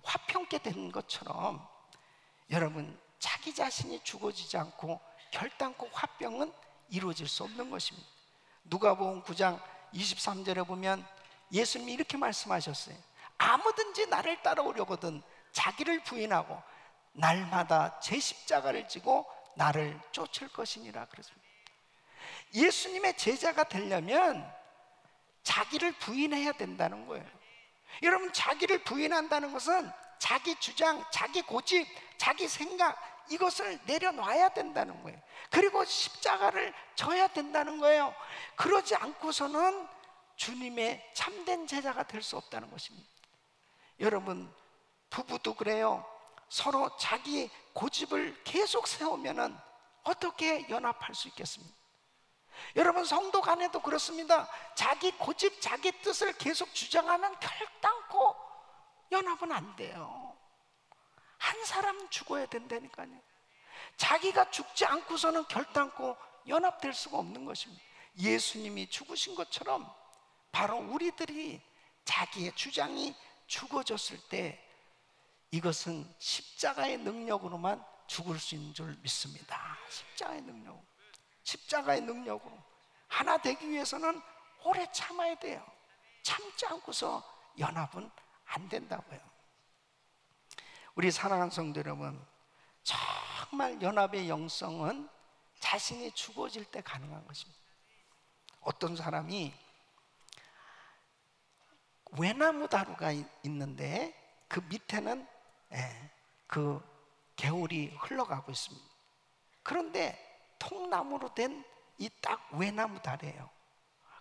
화평케 된 것처럼 여러분, 자기 자신이 죽어지지 않고 결단코 화평은 이루어질 수 없는 것입니다. 누가복음 9장 23절에 보면 예수님이 이렇게 말씀하셨어요. 아무든지 나를 따라오려거든 자기를 부인하고 날마다 제 십자가를 지고 나를 쫓을 것이니라 그랬습니다. 예수님의 제자가 되려면 자기를 부인해야 된다는 거예요. 여러분, 자기를 부인한다는 것은 자기 주장, 자기 고집, 자기 생각, 이것을 내려놔야 된다는 거예요. 그리고 십자가를 져야 된다는 거예요. 그러지 않고서는 주님의 참된 제자가 될 수 없다는 것입니다. 여러분, 부부도 그래요. 서로 자기 고집을 계속 세우면은 어떻게 연합할 수 있겠습니까? 여러분, 성도 간에도 그렇습니다. 자기 고집, 자기 뜻을 계속 주장하면 결단코 연합은 안 돼요. 한 사람은 죽어야 된다니까요. 자기가 죽지 않고서는 결단코 연합될 수가 없는 것입니다. 예수님이 죽으신 것처럼 바로 우리들이 자기의 주장이 죽어졌을 때 이것은 십자가의 능력으로만 죽을 수 있는 줄 믿습니다. 십자가의 능력, 십자가의 능력으로 하나 되기 위해서는 오래 참아야 돼요. 참지 않고서 연합은 안 된다고요. 우리 사랑하는 성도 여러분, 정말 연합의 영성은 자신이 죽어질 때 가능한 것입니다. 어떤 사람이 외나무 다루가 있는데 그 밑에는 그 개울이 흘러가고 있습니다. 그런데 통나무로 된 이 딱 외나무 다리예요.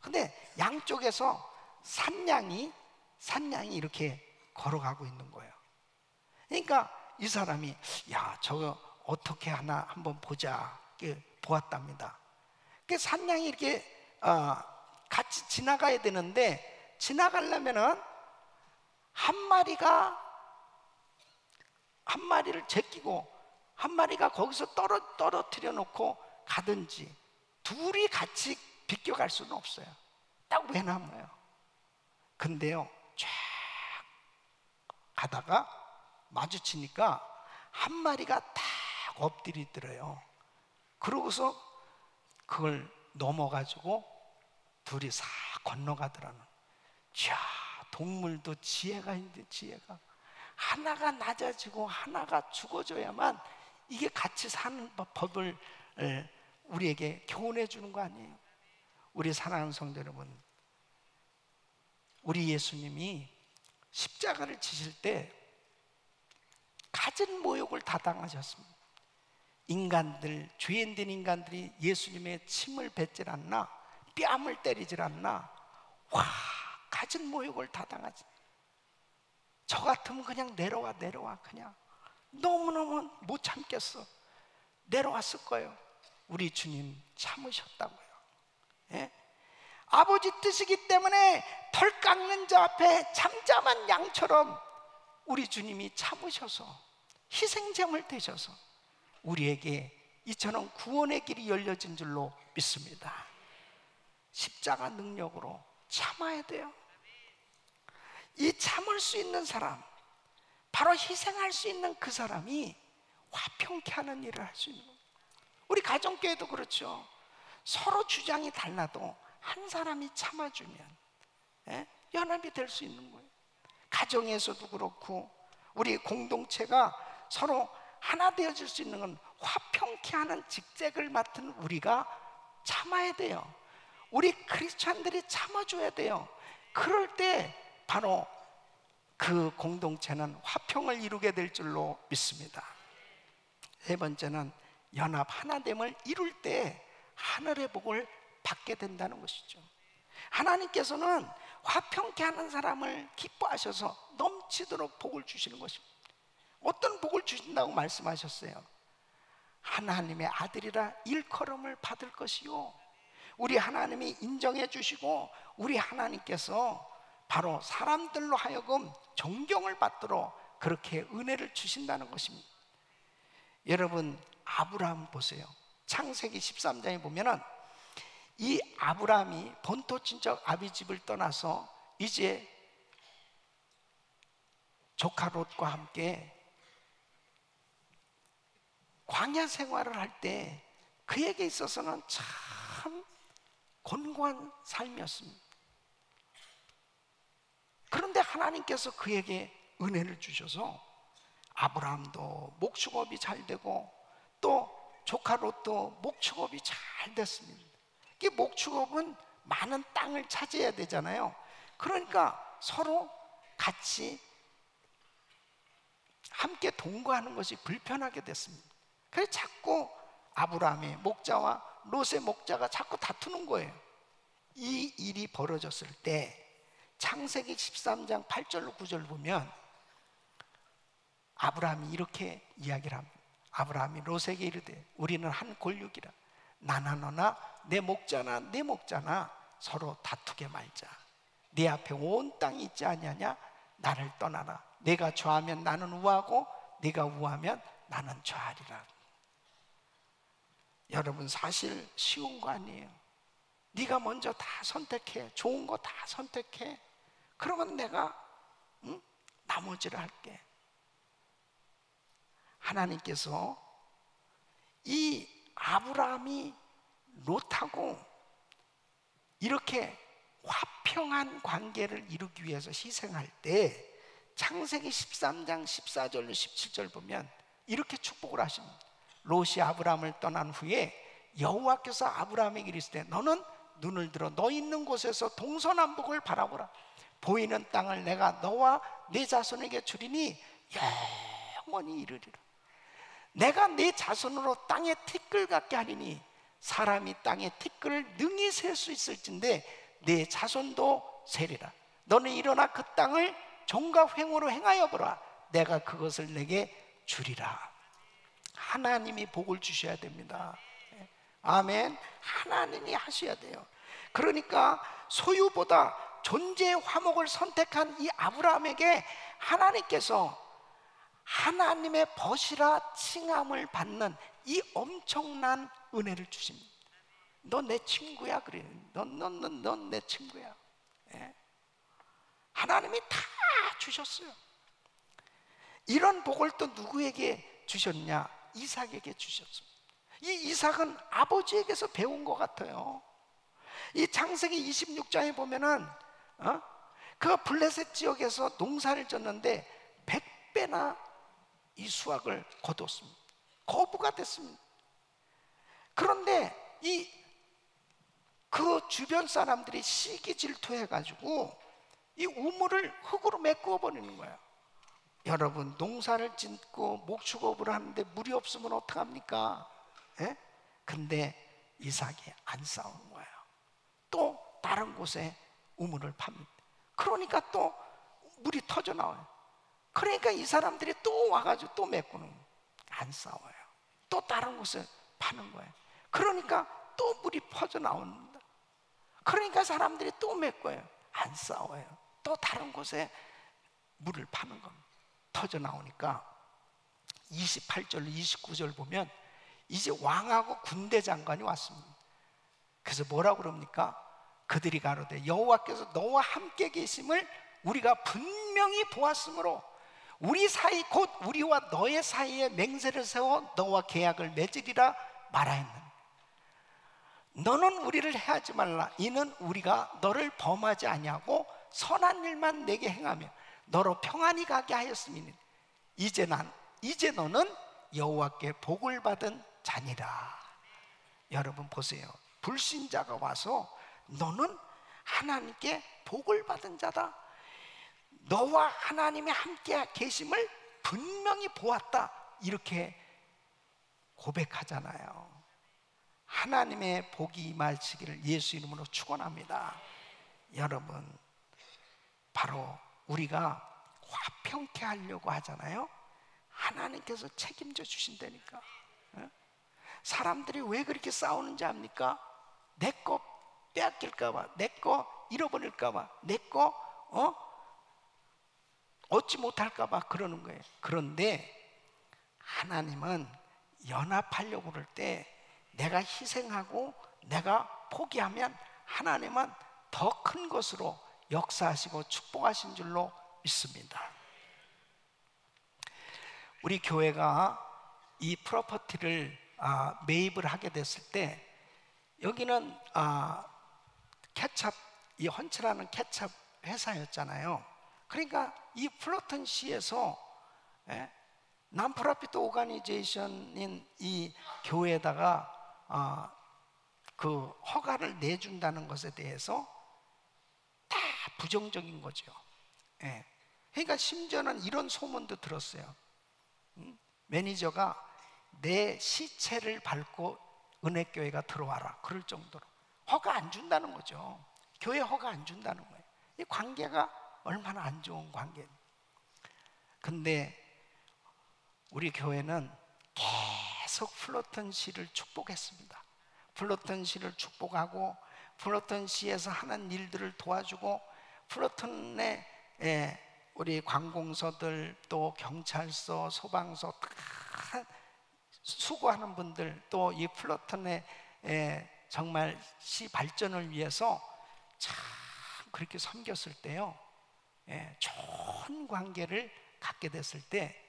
근데 양쪽에서 산양이 이렇게 걸어가고 있는 거예요. 그러니까 이 사람이 저거 어떻게 하나 한번 보자, 이렇게 보았답니다. 그 산양이 이렇게 같이 지나가야 되는데, 지나가려면은 한 마리를 제끼고 한 마리가 거기서 떨어뜨려 놓고 가든지, 둘이 같이 비껴갈 수는 없어요. 딱 외나무예요. 근데요, 쫙 가다가 마주치니까 한 마리가 딱 엎드리더래요. 그러고서 그걸 넘어가지고 둘이 싹 건너가더라는. 자, 동물도 지혜가 있는데, 지혜가 하나가 낮아지고 하나가 죽어져야만 이게 같이 사는 법을 우리에게 교훈해 주는 거 아니에요? 우리 사랑하는 성도 여러분, 우리 예수님이 십자가를 지실 때 갖은 모욕을 다 당하셨습니다. 인간들, 죄인된 인간들이 예수님의 침을 뱉질 않나, 뺨을 때리질 않나, 와, 갖은 모욕을 다 당하지. 저 같으면 그냥 내려와 그냥 너무너무 못 참겠어, 내려왔을 거예요. 우리 주님 참으셨다고요. 예? 아버지 뜻이기 때문에 털 깎는 자 앞에 잠잠한 양처럼 우리 주님이 참으셔서 희생제물 되셔서 우리에게 이처럼 구원의 길이 열려진 줄로 믿습니다. 십자가 능력으로 참아야 돼요. 이 참을 수 있는 사람, 바로 희생할 수 있는 그 사람이 화평케 하는 일을 할 수 있는 거예요. 우리 가정교회도 그렇죠. 서로 주장이 달라도 한 사람이 참아주면 연합이 될 수 있는 거예요. 가정에서도 그렇고 우리 공동체가 서로 하나 되어질 수 있는 건 화평케 하는 직책을 맡은 우리가 참아야 돼요. 우리 크리스찬들이 참아줘야 돼요. 그럴 때 바로 그 공동체는 화평을 이루게 될 줄로 믿습니다. 세 번째는 연합 하나됨을 이룰 때 하늘의 복을 받게 된다는 것이죠. 하나님께서는 화평케 하는 사람을 기뻐하셔서 넘치도록 복을 주시는 것입니다. 어떤 복을 주신다고 말씀하셨어요? 하나님의 아들이라 일컬음을 받을 것이요, 우리 하나님이 인정해 주시고 우리 하나님께서 바로 사람들로 하여금 존경을 받도록 그렇게 은혜를 주신다는 것입니다. 여러분, 아브라함 보세요. 창세기 13장에 보면은 이 아브라함이 본토 친척 아비집을 떠나서 이제 조카 롯과 함께 광야 생활을 할 때 그에게 있어서는 참 곤고한 삶이었습니다. 그런데 하나님께서 그에게 은혜를 주셔서 아브라함도 목축업이 잘 되고 또 조카 롯도 목축업이 잘 됐습니다. 이 목축업은 많은 땅을 차지해야 되잖아요. 그러니까 서로 같이 함께 동거하는 것이 불편하게 됐습니다. 그래서 자꾸 아브라함의 목자와 롯의 목자가 자꾸 다투는 거예요. 이 일이 벌어졌을 때 창세기 13장 8절로 9절 보면 아브라함이 이렇게 이야기를 합니다. 아브라함이 롯에게 이르되 우리는 한 골육이라, 나나 너나 내 목자나 내 목자나 서로 다투게 말자. 네 앞에 온 땅이 있지 아니하냐? 나를 떠나라. 내가 좌하면 나는 우하고 네가 우하면 나는 좌하리라. 여러분, 사실 쉬운 거 아니에요. 네가 먼저 다 선택해, 좋은 거 다 선택해. 그러면 내가 나머지를 할게. 하나님께서 이 아브라함이 롯하고 이렇게 화평한 관계를 이루기 위해서 희생할 때 창세기 13장 14절로 17절 보면 이렇게 축복을 하십니다. 롯이 아브라함을 떠난 후에 여호와께서 아브라함에게 이르시되 너는 눈을 들어 너 있는 곳에서 동서남북을 바라보라. 보이는 땅을 내가 너와 네 자손에게 주리니 영원히 이르리라. 내가 네 자손으로 땅의 티끌 같게 하리니 사람이 땅의 티끌을 능히 셀 수 있을진데 네 자손도 세리라. 너는 일어나 그 땅을 종과 횡으로 행하여 보라. 내가 그것을 내게 주리라. 하나님이 복을 주셔야 됩니다. 아멘. 하나님이 하셔야 돼요. 그러니까 소유보다 존재의 화목을 선택한 이 아브라함에게 하나님께서 하나님의 벗이라 칭함을 받는 이 엄청난 은혜를 주십니다. 너 내 친구야. 그래요. 넌 내 친구야. 예. 하나님이 다 주셨어요. 이런 복을 또 누구에게 주셨냐? 이삭에게 주셨습니다. 이 이삭은 아버지에게서 배운 것 같아요. 이 창세기 26장에 보면은 그가 블레셋 지역에서 농사를 졌는데 100배나 이 수확을 거뒀습니다. 거부가 됐습니다. 그런데 그 주변 사람들이 시기 질투해가지고 이 우물을 흙으로 메꾸어 버리는 거예요. 여러분, 농사를 짓고 목축업을 하는데 물이 없으면 어떡합니까? 예? 근데 이삭이 안 싸우는 거예요. 또 다른 곳에 우물을 팝니다. 그러니까 또 물이 터져 나와요. 그러니까 이 사람들이 또 와가지고 또 메꾸는 거예요. 안 싸워요. 또 다른 곳에 파는 거예요. 그러니까 또 물이 퍼져 나옵니다. 그러니까 사람들이 또 메꿔요. 안 싸워요. 또 다른 곳에 물을 파는 겁니다. 터져 나오니까 28절 29절 보면 이제 왕하고 군대 장관이 왔습니다. 그래서 뭐라고 그럽니까? 그들이 가로되 여호와께서 너와 함께 계심을 우리가 분명히 보았으므로 우리 사이 곧 우리와 너의 사이에 맹세를 세워 너와 계약을 맺으리라 말하였느니라. 너는 우리를 해하지 말라. 이는 우리가 너를 범하지 아니하고 선한 일만 내게 행하며 너로 평안히 가게 하였음이니 이제 너는 여호와께 복을 받은 자니라. 여러분 보세요. 불신자가 와서 너는 하나님께 복을 받은 자다. 너와 하나님이 함께 계심을 분명히 보았다. 이렇게 고백하잖아요. 하나님의 복이 임하시기를 예수 이름으로 축원합니다. 여러분, 바로 우리가 화평케 하려고 하잖아요. 하나님께서 책임져 주신다니까. 사람들이 왜 그렇게 싸우는지 압니까? 내 거 빼앗길까봐, 내 거 잃어버릴까봐, 내 거 얻지 못할까봐 그러는 거예요. 그런데 하나님은 연합하려고 그럴 때 내가 희생하고 내가 포기하면 하나님은 더 큰 것으로 역사하시고 축복하신 줄로 믿습니다. 우리 교회가 이 프로퍼티를 매입을 하게 됐을 때 여기는 케찹, 이 헌츠라는 케찹 회사였잖아요. 그러니까 이 플러턴시에서 난프로피트 오가니제이션인 이 교회에다가 그 허가를 내준다는 것에 대해서 다 부정적인 거죠. 그러니까 심지어는 이런 소문도 들었어요. 매니저가 내 시체를 밟고 은혜교회가 들어와라 그럴 정도로 허가 안 준다는 거죠. 교회 허가 안 준다는 거예요. 이 관계가 얼마나 안 좋은 관계입니다. 근데 우리 교회는 계속 플러턴시를 축복했습니다. 플러턴시를 축복하고 플러턴시에서 하는 일들을 도와주고 플러턴의 우리 관공서들 또 경찰서, 소방서 다 수고하는 분들 또 이 플러턴의 정말 시 발전을 위해서 참 그렇게 섬겼을 때요. 좋은 관계를 갖게 됐을 때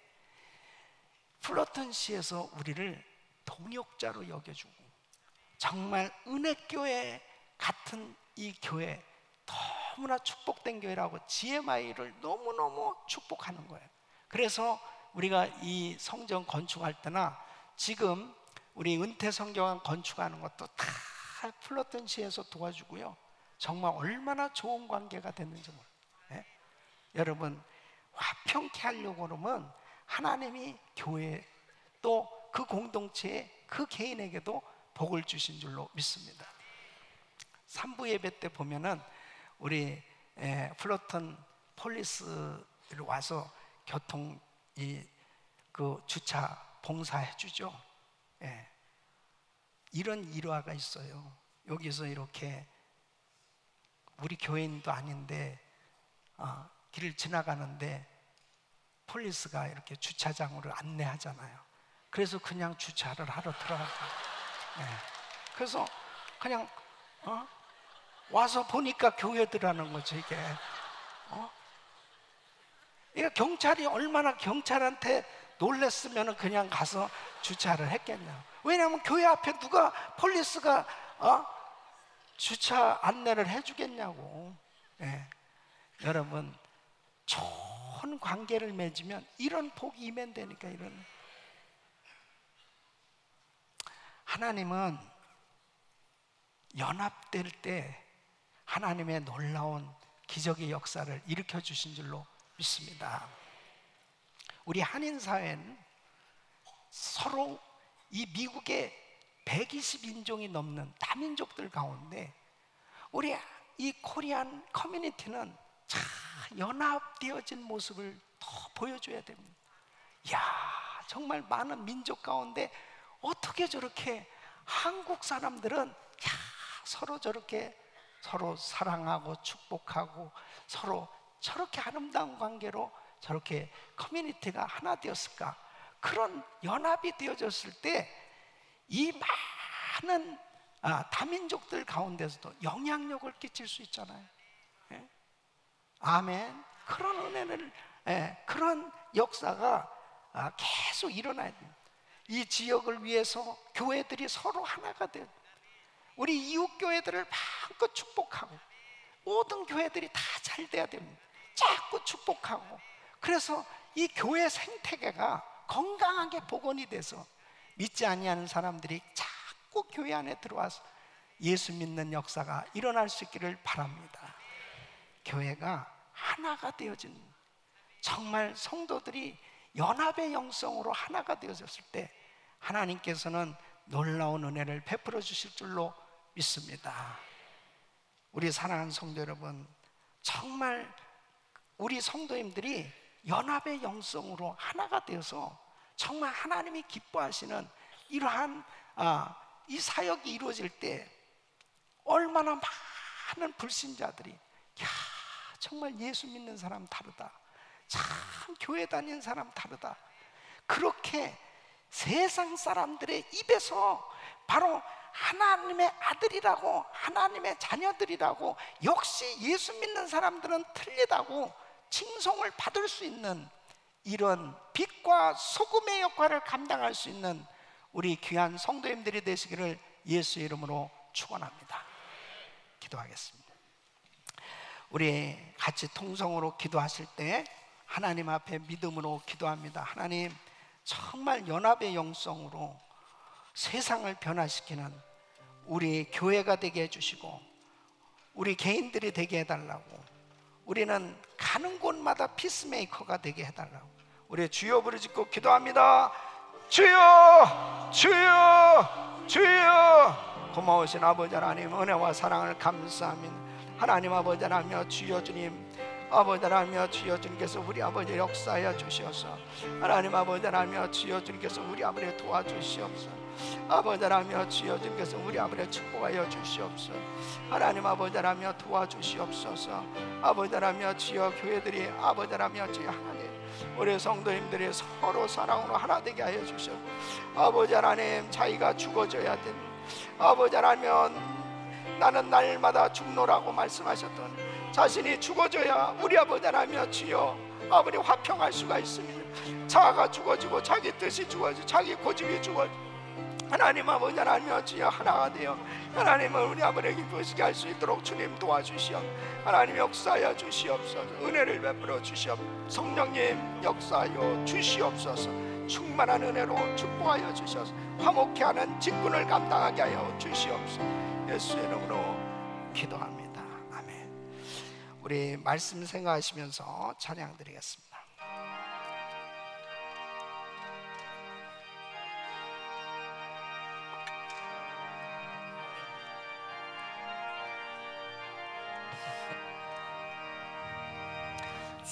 플러턴시에서 우리를 동역자로 여겨주고 정말 은혜교회 같은 이 교회 너무나 축복된 교회라고 GMI를 너무너무 축복하는 거예요. 그래서 우리가 이 성전 건축할 때나 지금 우리 은퇴 성경관 건축하는 것도 다 플러턴시에서 도와주고요. 정말 얼마나 좋은 관계가 됐는지 몰라요. 여러분, 화평케 하려고 그러면 하나님이 교회 또 그 공동체에 그 개인에게도 복을 주신 줄로 믿습니다. 3부 예배 때 보면은 우리 플러턴 폴리스를 와서 교통 그 주차 봉사해 주죠. 이런 일화가 있어요. 여기서 이렇게 우리 교인도 아닌데 길을 지나가는데 폴리스가 이렇게 주차장으로 안내하잖아요. 그래서 그냥 주차를 하러 들어가고, 그래서 그냥 와서 보니까 교회더라는 거죠. 이게 이게 경찰이 얼마나 경찰한테 놀랬으면 그냥 가서 주차를 했겠냐. 왜냐하면 교회 앞에 누가 폴리스가 주차 안내를 해주겠냐고. 여러분, 좋은 관계를 맺으면 이런 복이 임면 되니까. 이런 하나님은 연합될 때 하나님의 놀라운 기적의 역사를 일으켜 주신 줄로 믿습니다. 우리 한인 사회는 서로 이 미국의 120인종이 넘는 다민족들 가운데 우리 이 코리안 커뮤니티는 참 연합되어진 모습을 더 보여줘야 됩니다. 이야, 정말 많은 민족 가운데 어떻게 저렇게 한국 사람들은 서로 저렇게 서로 사랑하고 축복하고 서로 저렇게 아름다운 관계로 저렇게 커뮤니티가 하나 되었을까? 그런 연합이 되어졌을 때 이 많은 다민족들 가운데서도 영향력을 끼칠 수 있잖아요. 아멘. 그런 은혜를, 그런 역사가 계속 일어나야 됩니다. 이 지역을 위해서 교회들이 서로 하나가 돼요. 우리 이웃 교회들을 마음껏 축복하고 모든 교회들이 다 잘 돼야 됩니다. 자꾸 축복하고, 그래서 이 교회 생태계가 건강하게 복원이 돼서 믿지 아니하는 사람들이 자꾸 교회 안에 들어와서 예수 믿는 역사가 일어날 수 있기를 바랍니다. 교회가 하나가 되어진, 정말 성도들이 연합의 영성으로 하나가 되어졌을 때 하나님께서는 놀라운 은혜를 베풀어 주실 줄로 믿습니다. 우리 사랑하는 성도 여러분, 정말 우리 성도님들이 연합의 영성으로 하나가 되어서 정말 하나님이 기뻐하시는 이러한 이 사역이 이루어질 때 얼마나 많은 불신자들이, 야, 정말 예수 믿는 사람 다르다, 참 교회 다니는 사람 다르다, 그렇게 세상 사람들의 입에서 바로 하나님의 아들이라고, 하나님의 자녀들이라고, 역시 예수 믿는 사람들은 틀리다고 칭송을 받을 수 있는 이런 빛과 소금의 역할을 감당할 수 있는 우리 귀한 성도님들이 되시기를 예수의 이름으로 축원합니다. 기도하겠습니다. 우리 같이 통성으로 기도하실 때 하나님 앞에 믿음으로 기도합니다. 하나님, 정말 연합의 영성으로 세상을 변화시키는 우리 교회가 되게 해주시고 우리 개인들이 되게 해달라고, 우리는 가는 곳마다 피스메이커가 되게 해달라고 우리 주여 부르짖고 기도합니다. 주여, 주여, 주여. 고마우신 아버지 하나님, 은혜와 사랑을 감사합니다. 하나님 아버지 하나님, 주여 주님, 아버지 하나님, 주여 주님께서 우리 아버지 역사하여 주시옵소서. 하나님 아버지 하나님, 주여 주님께서 우리 아버지 도와주시옵소서. 아버지 하나님, 주여 주님께서 우리 아버지 축복하여 주시옵소서. 하나님 아버지 하나님, 도와주시옵소서. 아버지 하나님, 주여 교회들이 아버지 하나님, 주여 하나님, 우리 성도님들이 서로 사랑으로 하나 되게 하여 주시옵소서. 아버지 하나님, 자기가 죽어져야 됩니다. 아버지 하나님, 나는 날마다 죽노라고 말씀하셨던 자신이 죽어져야 우리 아버지 하나님, 주여 아버지 화평할 수가 있습니다. 자아가 죽어지고 자기 뜻이 죽어지고 자기 고집이 죽어지고 하나님 아버지 하나님, 주여 하나가 되어 하나님을 우리 아버지 기쁘시게 할 수 있도록 주님 도와주시옵. 하나님 역사하여 주시옵소서. 은혜를 베풀어 주시옵소서. 성령님 역사하여 주시옵소서. 충만한 은혜로 축복하여 주셔서 화목케 하는 직분을 감당하게 하여 주시옵소서. 예수의 이름으로 기도합니다. 아멘. 우리 말씀 생각하시면서 찬양 드리겠습니다.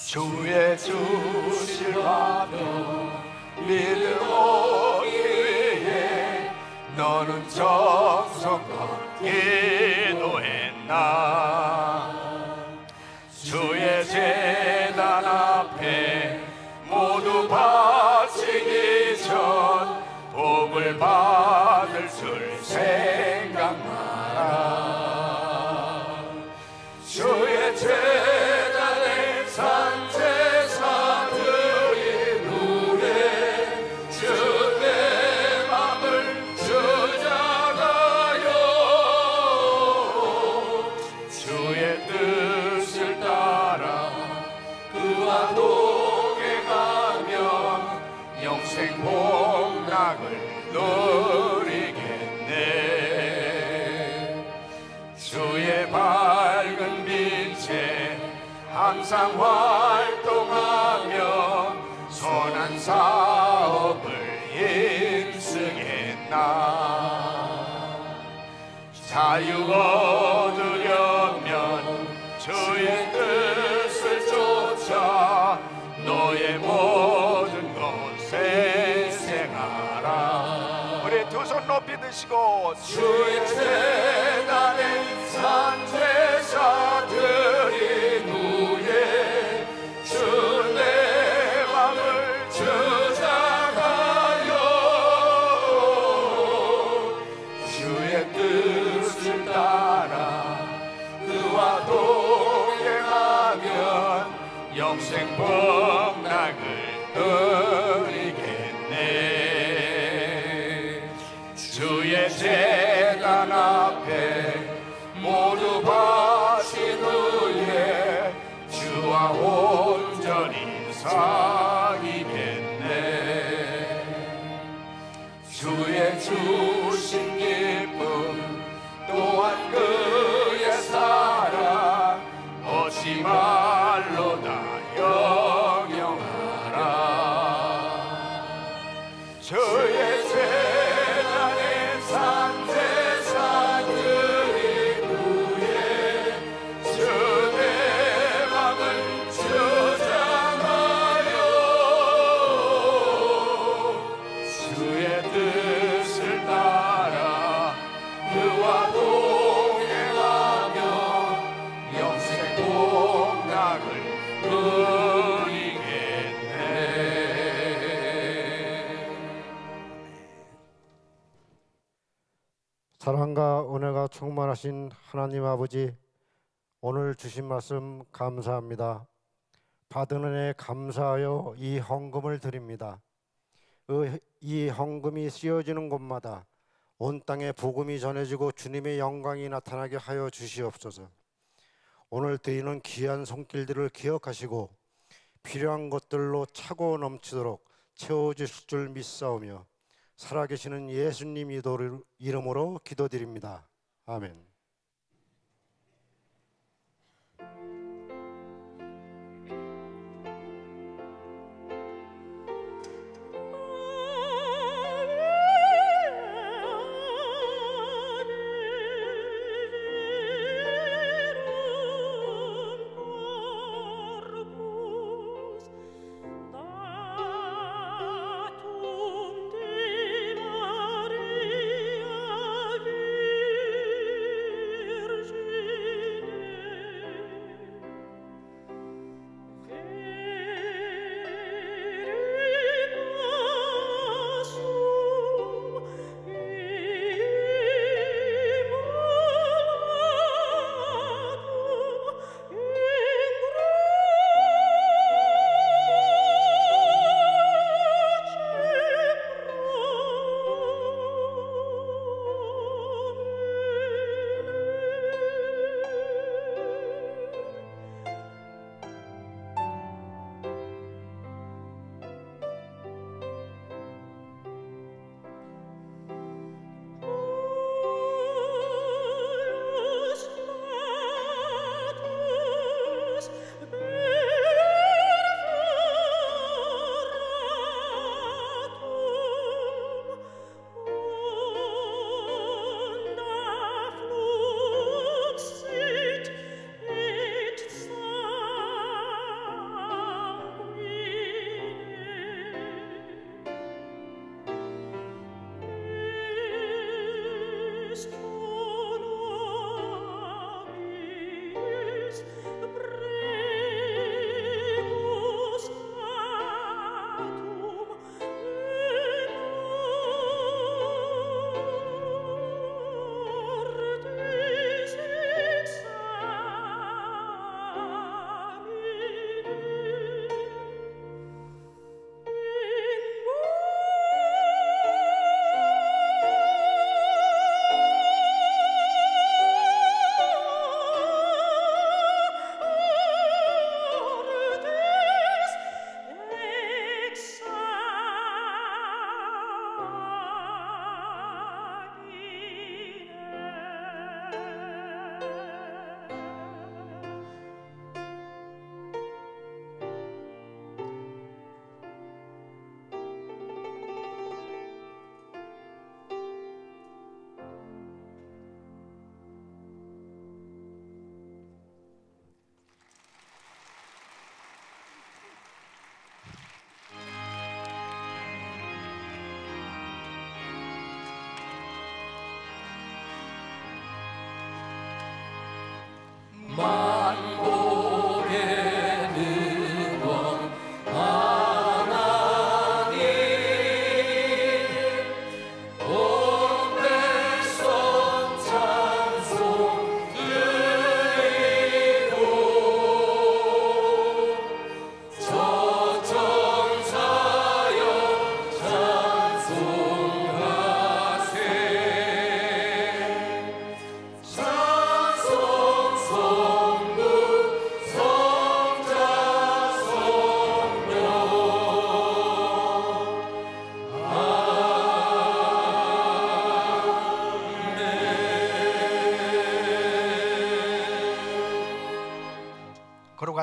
주의 주실 화평 믿음 오기에 너는 정성껏 기도했나. 제단 앞에 모두 바치기 전 복을 받을 줄 생각 마라. 주의 제단에 산 제사 드린 후에 주의 맘을 주장하여 주의 뜻을 따라 그와 동행하며 영생 복락을 누리겠네. 주의 밝은 빛에 항상 활동하며 선한 사업을 힘쓰겠나. 자유 얻으려면 주의 뜻을 쫓아 너의 모든 곳에 생하라. 우리 두 손 높이 드시고 주의 제단에 산 제사 드린 후에 주 내 맘을 주장하여 주의 뜻을 따라 그와 동행하면 영생 복락을 누리겠네. 주의 제단 앞에 모두 바친 후에 주와 온전히 사귀겠네. 주의 주신 기쁨 또한 그의 사랑 얻지 말로다 영영하라. 주의 제단에 산 제사 드린 후에 주 내 맘을 주장하여 주의 뜻을 따라 그와 동행하며 영생 복락을 누리겠네. 사랑과 은혜가 충만하신 하나님 아버지, 오늘 주신 말씀 감사합니다. 받은 은혜에 감사하여 이 헌금을 드립니다. 이 헌금이 씌어지는 곳마다 온 땅에 복음이 전해지고 주님의 영광이 나타나게 하여 주시옵소서. 오늘 드리는 귀한 손길들을 기억하시고 필요한 것들로 차고 넘치도록 채워주실 줄 믿사오며 살아계시는 예수님 이름으로 기도드립니다. 아멘.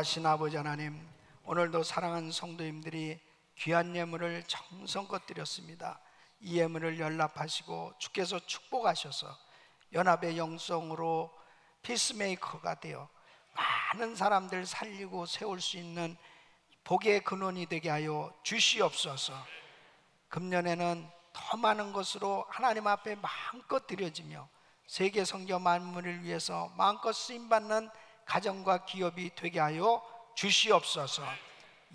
거룩하신 아버지 하나님, 오늘도 사랑하는 성도님들이 귀한 예물을 정성껏 드렸습니다. 이 예물을 연락하시고 주께서 축복하셔서 연합의 영성으로 피스메이커가 되어 많은 사람들 살리고 세울 수 있는 복의 근원이 되게 하여 주시옵소서. 금년에는 더 많은 것으로 하나님 앞에 마음껏 드려지며 세계 성교 만물을 위해서 마음껏 쓰임받는 가정과 기업이 되게 하여 주시옵소서.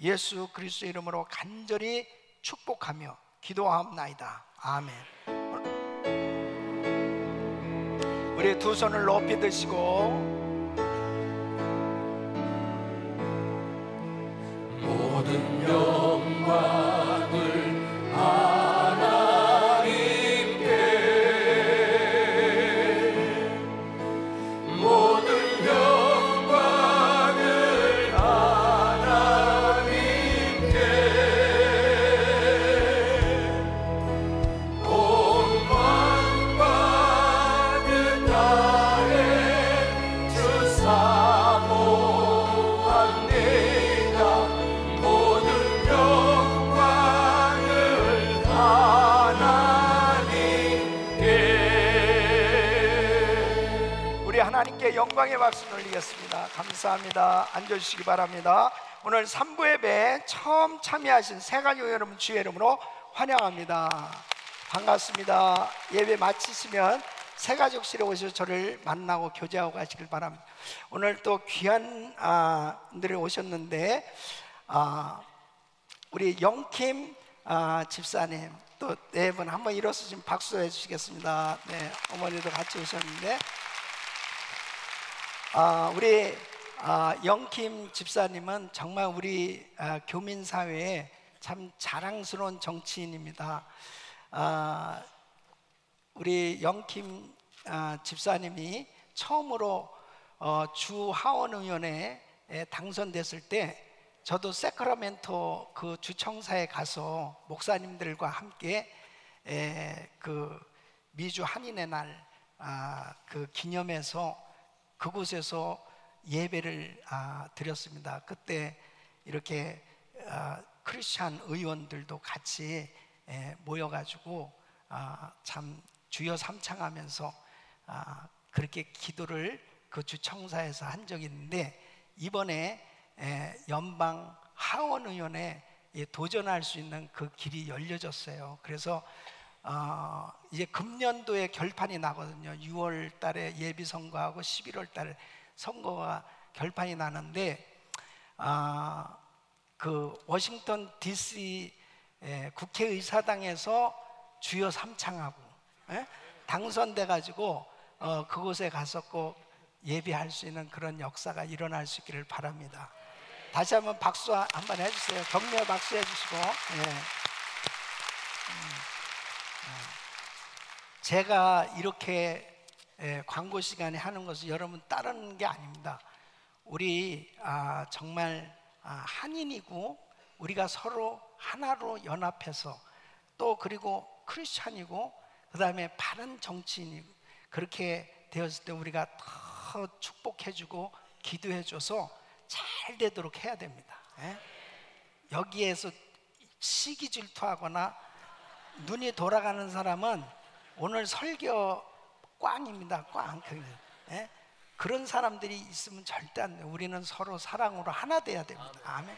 예수 그리스도의 이름으로 간절히 축복하며 기도하옵나이다. 아멘. 우리 두 손을 높이 드시고 모든 영광을 영광의 박수 올리겠습니다. 감사합니다. 앉아주시기 바랍니다. 오늘 3부 예배 처음 참여하신 새가족 여러분 주의 이름으로 환영합니다. 반갑습니다. 예배 마치시면 새가족실에 오셔서 저를 만나고 교제하고 가시길 바랍니다. 오늘 또 귀한 분들이 오셨는데 우리 영킴 집사님 또 네 분 한번 일어서시면 박수해 주시겠습니다. 네, 어머니도 같이 오셨는데 우리 영킴 집사님은 정말 우리 교민사회에 참 자랑스러운 정치인입니다. 우리 영킴 집사님이 처음으로 주 하원의원에 당선됐을 때 저도 세크라멘토 그 주청사에 가서 목사님들과 함께 그 미주 한인의 날 그 기념해서 그곳에서 예배를 드렸습니다. 그때 이렇게 크리스찬 의원들도 같이 모여가지고 참 주여 삼창하면서 그렇게 기도를 그 주청사에서 한 적이 있는데 이번에 연방 하원의원에 도전할 수 있는 그 길이 열려졌어요. 그래서 이제 금년도에 결판이 나거든요. 6월 달에 예비 선거하고 11월 달에 선거가 결판이 나는데 그 워싱턴 DC 국회의사당에서 주여 삼창하고 당선돼 가지고 그곳에 가서 꼭 예비할 수 있는 그런 역사가 일어날 수 있기를 바랍니다. 다시 한번 박수 한번 해주세요. 격려 박수 해주시고. 제가 이렇게 광고 시간에 하는 것을 여러분 따르는 게 아닙니다. 우리 정말 한인이고 우리가 서로 하나로 연합해서 또 그리고 크리스찬이고 그 다음에 바른 정치인이고 그렇게 되었을 때 우리가 더 축복해주고 기도해줘서 잘 되도록 해야 됩니다. 여기에서 시기 질투하거나 눈이 돌아가는 사람은 오늘 설교 꽝입니다. 꽝. 그런 사람들이 있으면 절대 안 돼요. 우리는 서로 사랑으로 하나 돼야 됩니다. 아멘.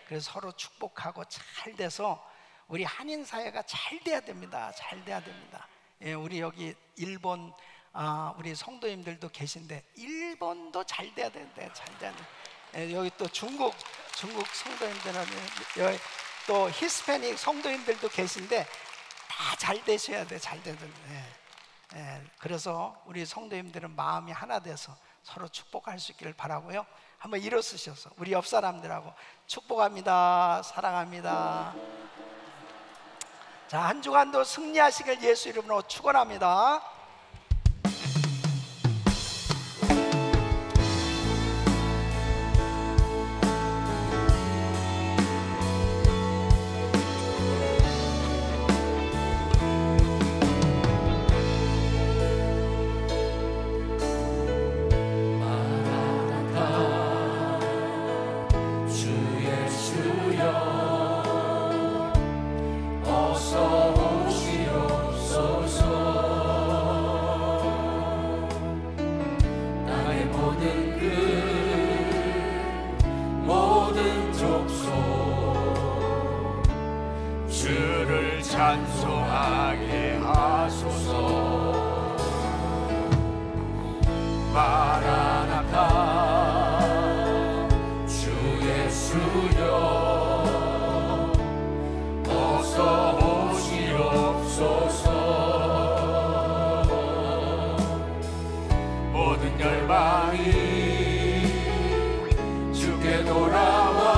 그래서 서로 축복하고 잘 돼서 우리 한인 사회가 잘 돼야 됩니다. 잘 돼야 됩니다. 우리 여기 일본 우리 성도님들도 계신데 일본도 잘 돼야 되는데 잘 돼야 돼. 여기 또 중국 성도님들은 여기 또 히스패닉 성도님들도 계신데 다 잘 되셔야 돼. 잘 되던데. 그래서 우리 성도님들은 마음이 하나 돼서 서로 축복할 수 있기를 바라고요. 한번 일어서셔서 우리 옆 사람들하고 축복합니다. 사랑합니다. 자, 한 주간도 승리하시길 예수 이름으로 축원합니다. 거하게 하소서. 마라나타 주 예수여 어서 오시옵소서. 모든 열방이 주께 돌아와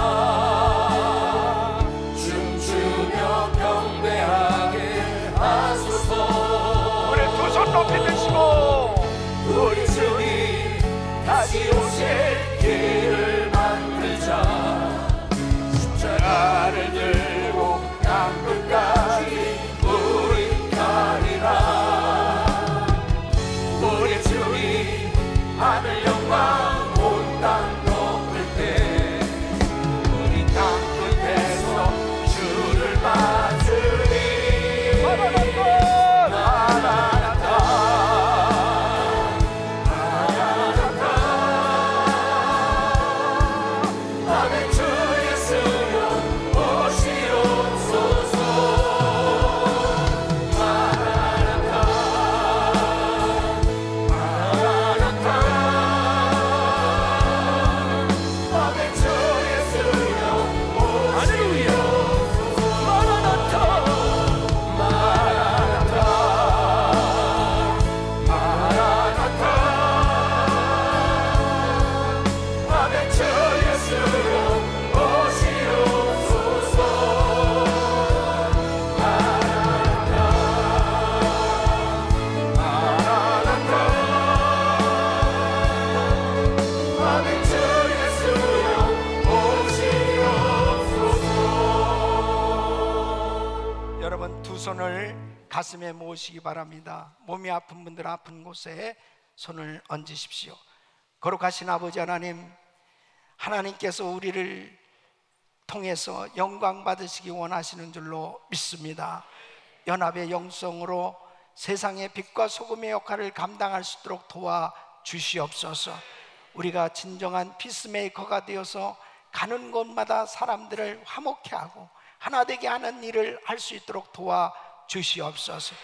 춤추며 경배하게 하소서. 우리 두 손 높이 드시고 우리 주님 다시 오실 길을 만들자. 십자가를 들고 땅끝까지 우리 가리라. 우리 주님 하늘 영광 온 땅 높을 때 우리 땅끝에서 주를 맞으리. 마라나타 아멘. 주 예수여 오시옵소서. 마라나타 마라나타 아멘. 주 예수여 오시옵소서. 마라나타 마라나타 마라나타 아멘. 주 예수여 오시옵소서. 마라나타 마라나타 아멘. 주 예수여 오시옵소서. 여러분 두 손을 가슴에 모으시기 바랍니다. 몸이 아픈 분들 아픈 곳에 손을 얹으십시오. 거룩하신 아버지 하나님, 하나님께서 우리를 통해서 영광 받으시기 원하시는 줄로 믿습니다. 연합의 영성으로 세상의 빛과 소금의 역할을 감당할 수 있도록 도와주시옵소서. 우리가 진정한 피스메이커가 되어서 가는 곳마다 사람들을 화목케 하고 하나 되게 하는 일을 할 수 있도록 도와주시옵소서.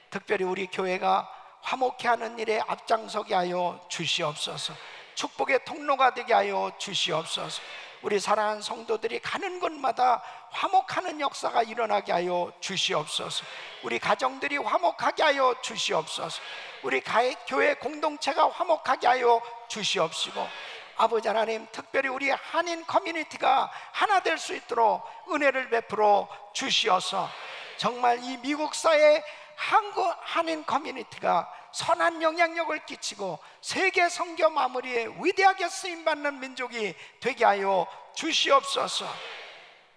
특별히 우리 교회가 화목케 하는 일에 앞장서게 하여 주시옵소서. 축복의 통로가 되게 하여 주시옵소서. 우리 사랑하는 성도들이 가는 곳마다 화목하는 역사가 일어나게 하여 주시옵소서. 우리 가정들이 화목하게 하여 주시옵소서. 우리 교회 공동체가 화목하게 하여 주시옵시고, 아버지 하나님, 특별히 우리 한인 커뮤니티가 하나 될 수 있도록 은혜를 베풀어 주시어서 정말 이 미국 사회 한인 커뮤니티가 선한 영향력을 끼치고 세계 선교 마무리에 위대하게 쓰임받는 민족이 되게 하여 주시옵소서.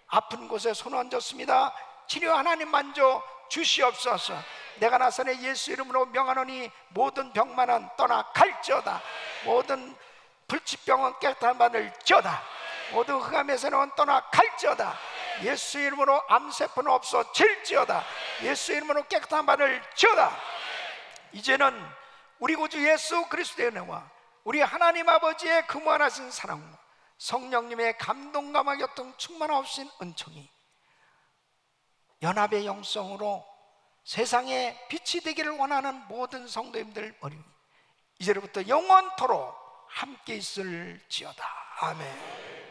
아픈 곳에 손 얹었습니다. 치료 하나님 만져 주시옵소서. 내가 나서내 예수 이름으로 명하노니 모든 병만은 떠나갈지어다. 모든 불치병은 깨끗한 받을지어다. 모든 흑암의 세력은 떠나갈지어다. 예수 이름으로 암세포는 없어질지어다. 예수 이름으로 깨끗한 받을지어다. 이제는 우리 구주 예수 그리스도의 은혜와 우리 하나님 아버지의 그 무한하신 사랑과 성령님의 감동감화 교통 충만하신 은총이 연합의 영성으로 세상에 빛이 되기를 원하는 모든 성도님들 머리 이제부터 영원토록 함께 있을지어다. 아멘.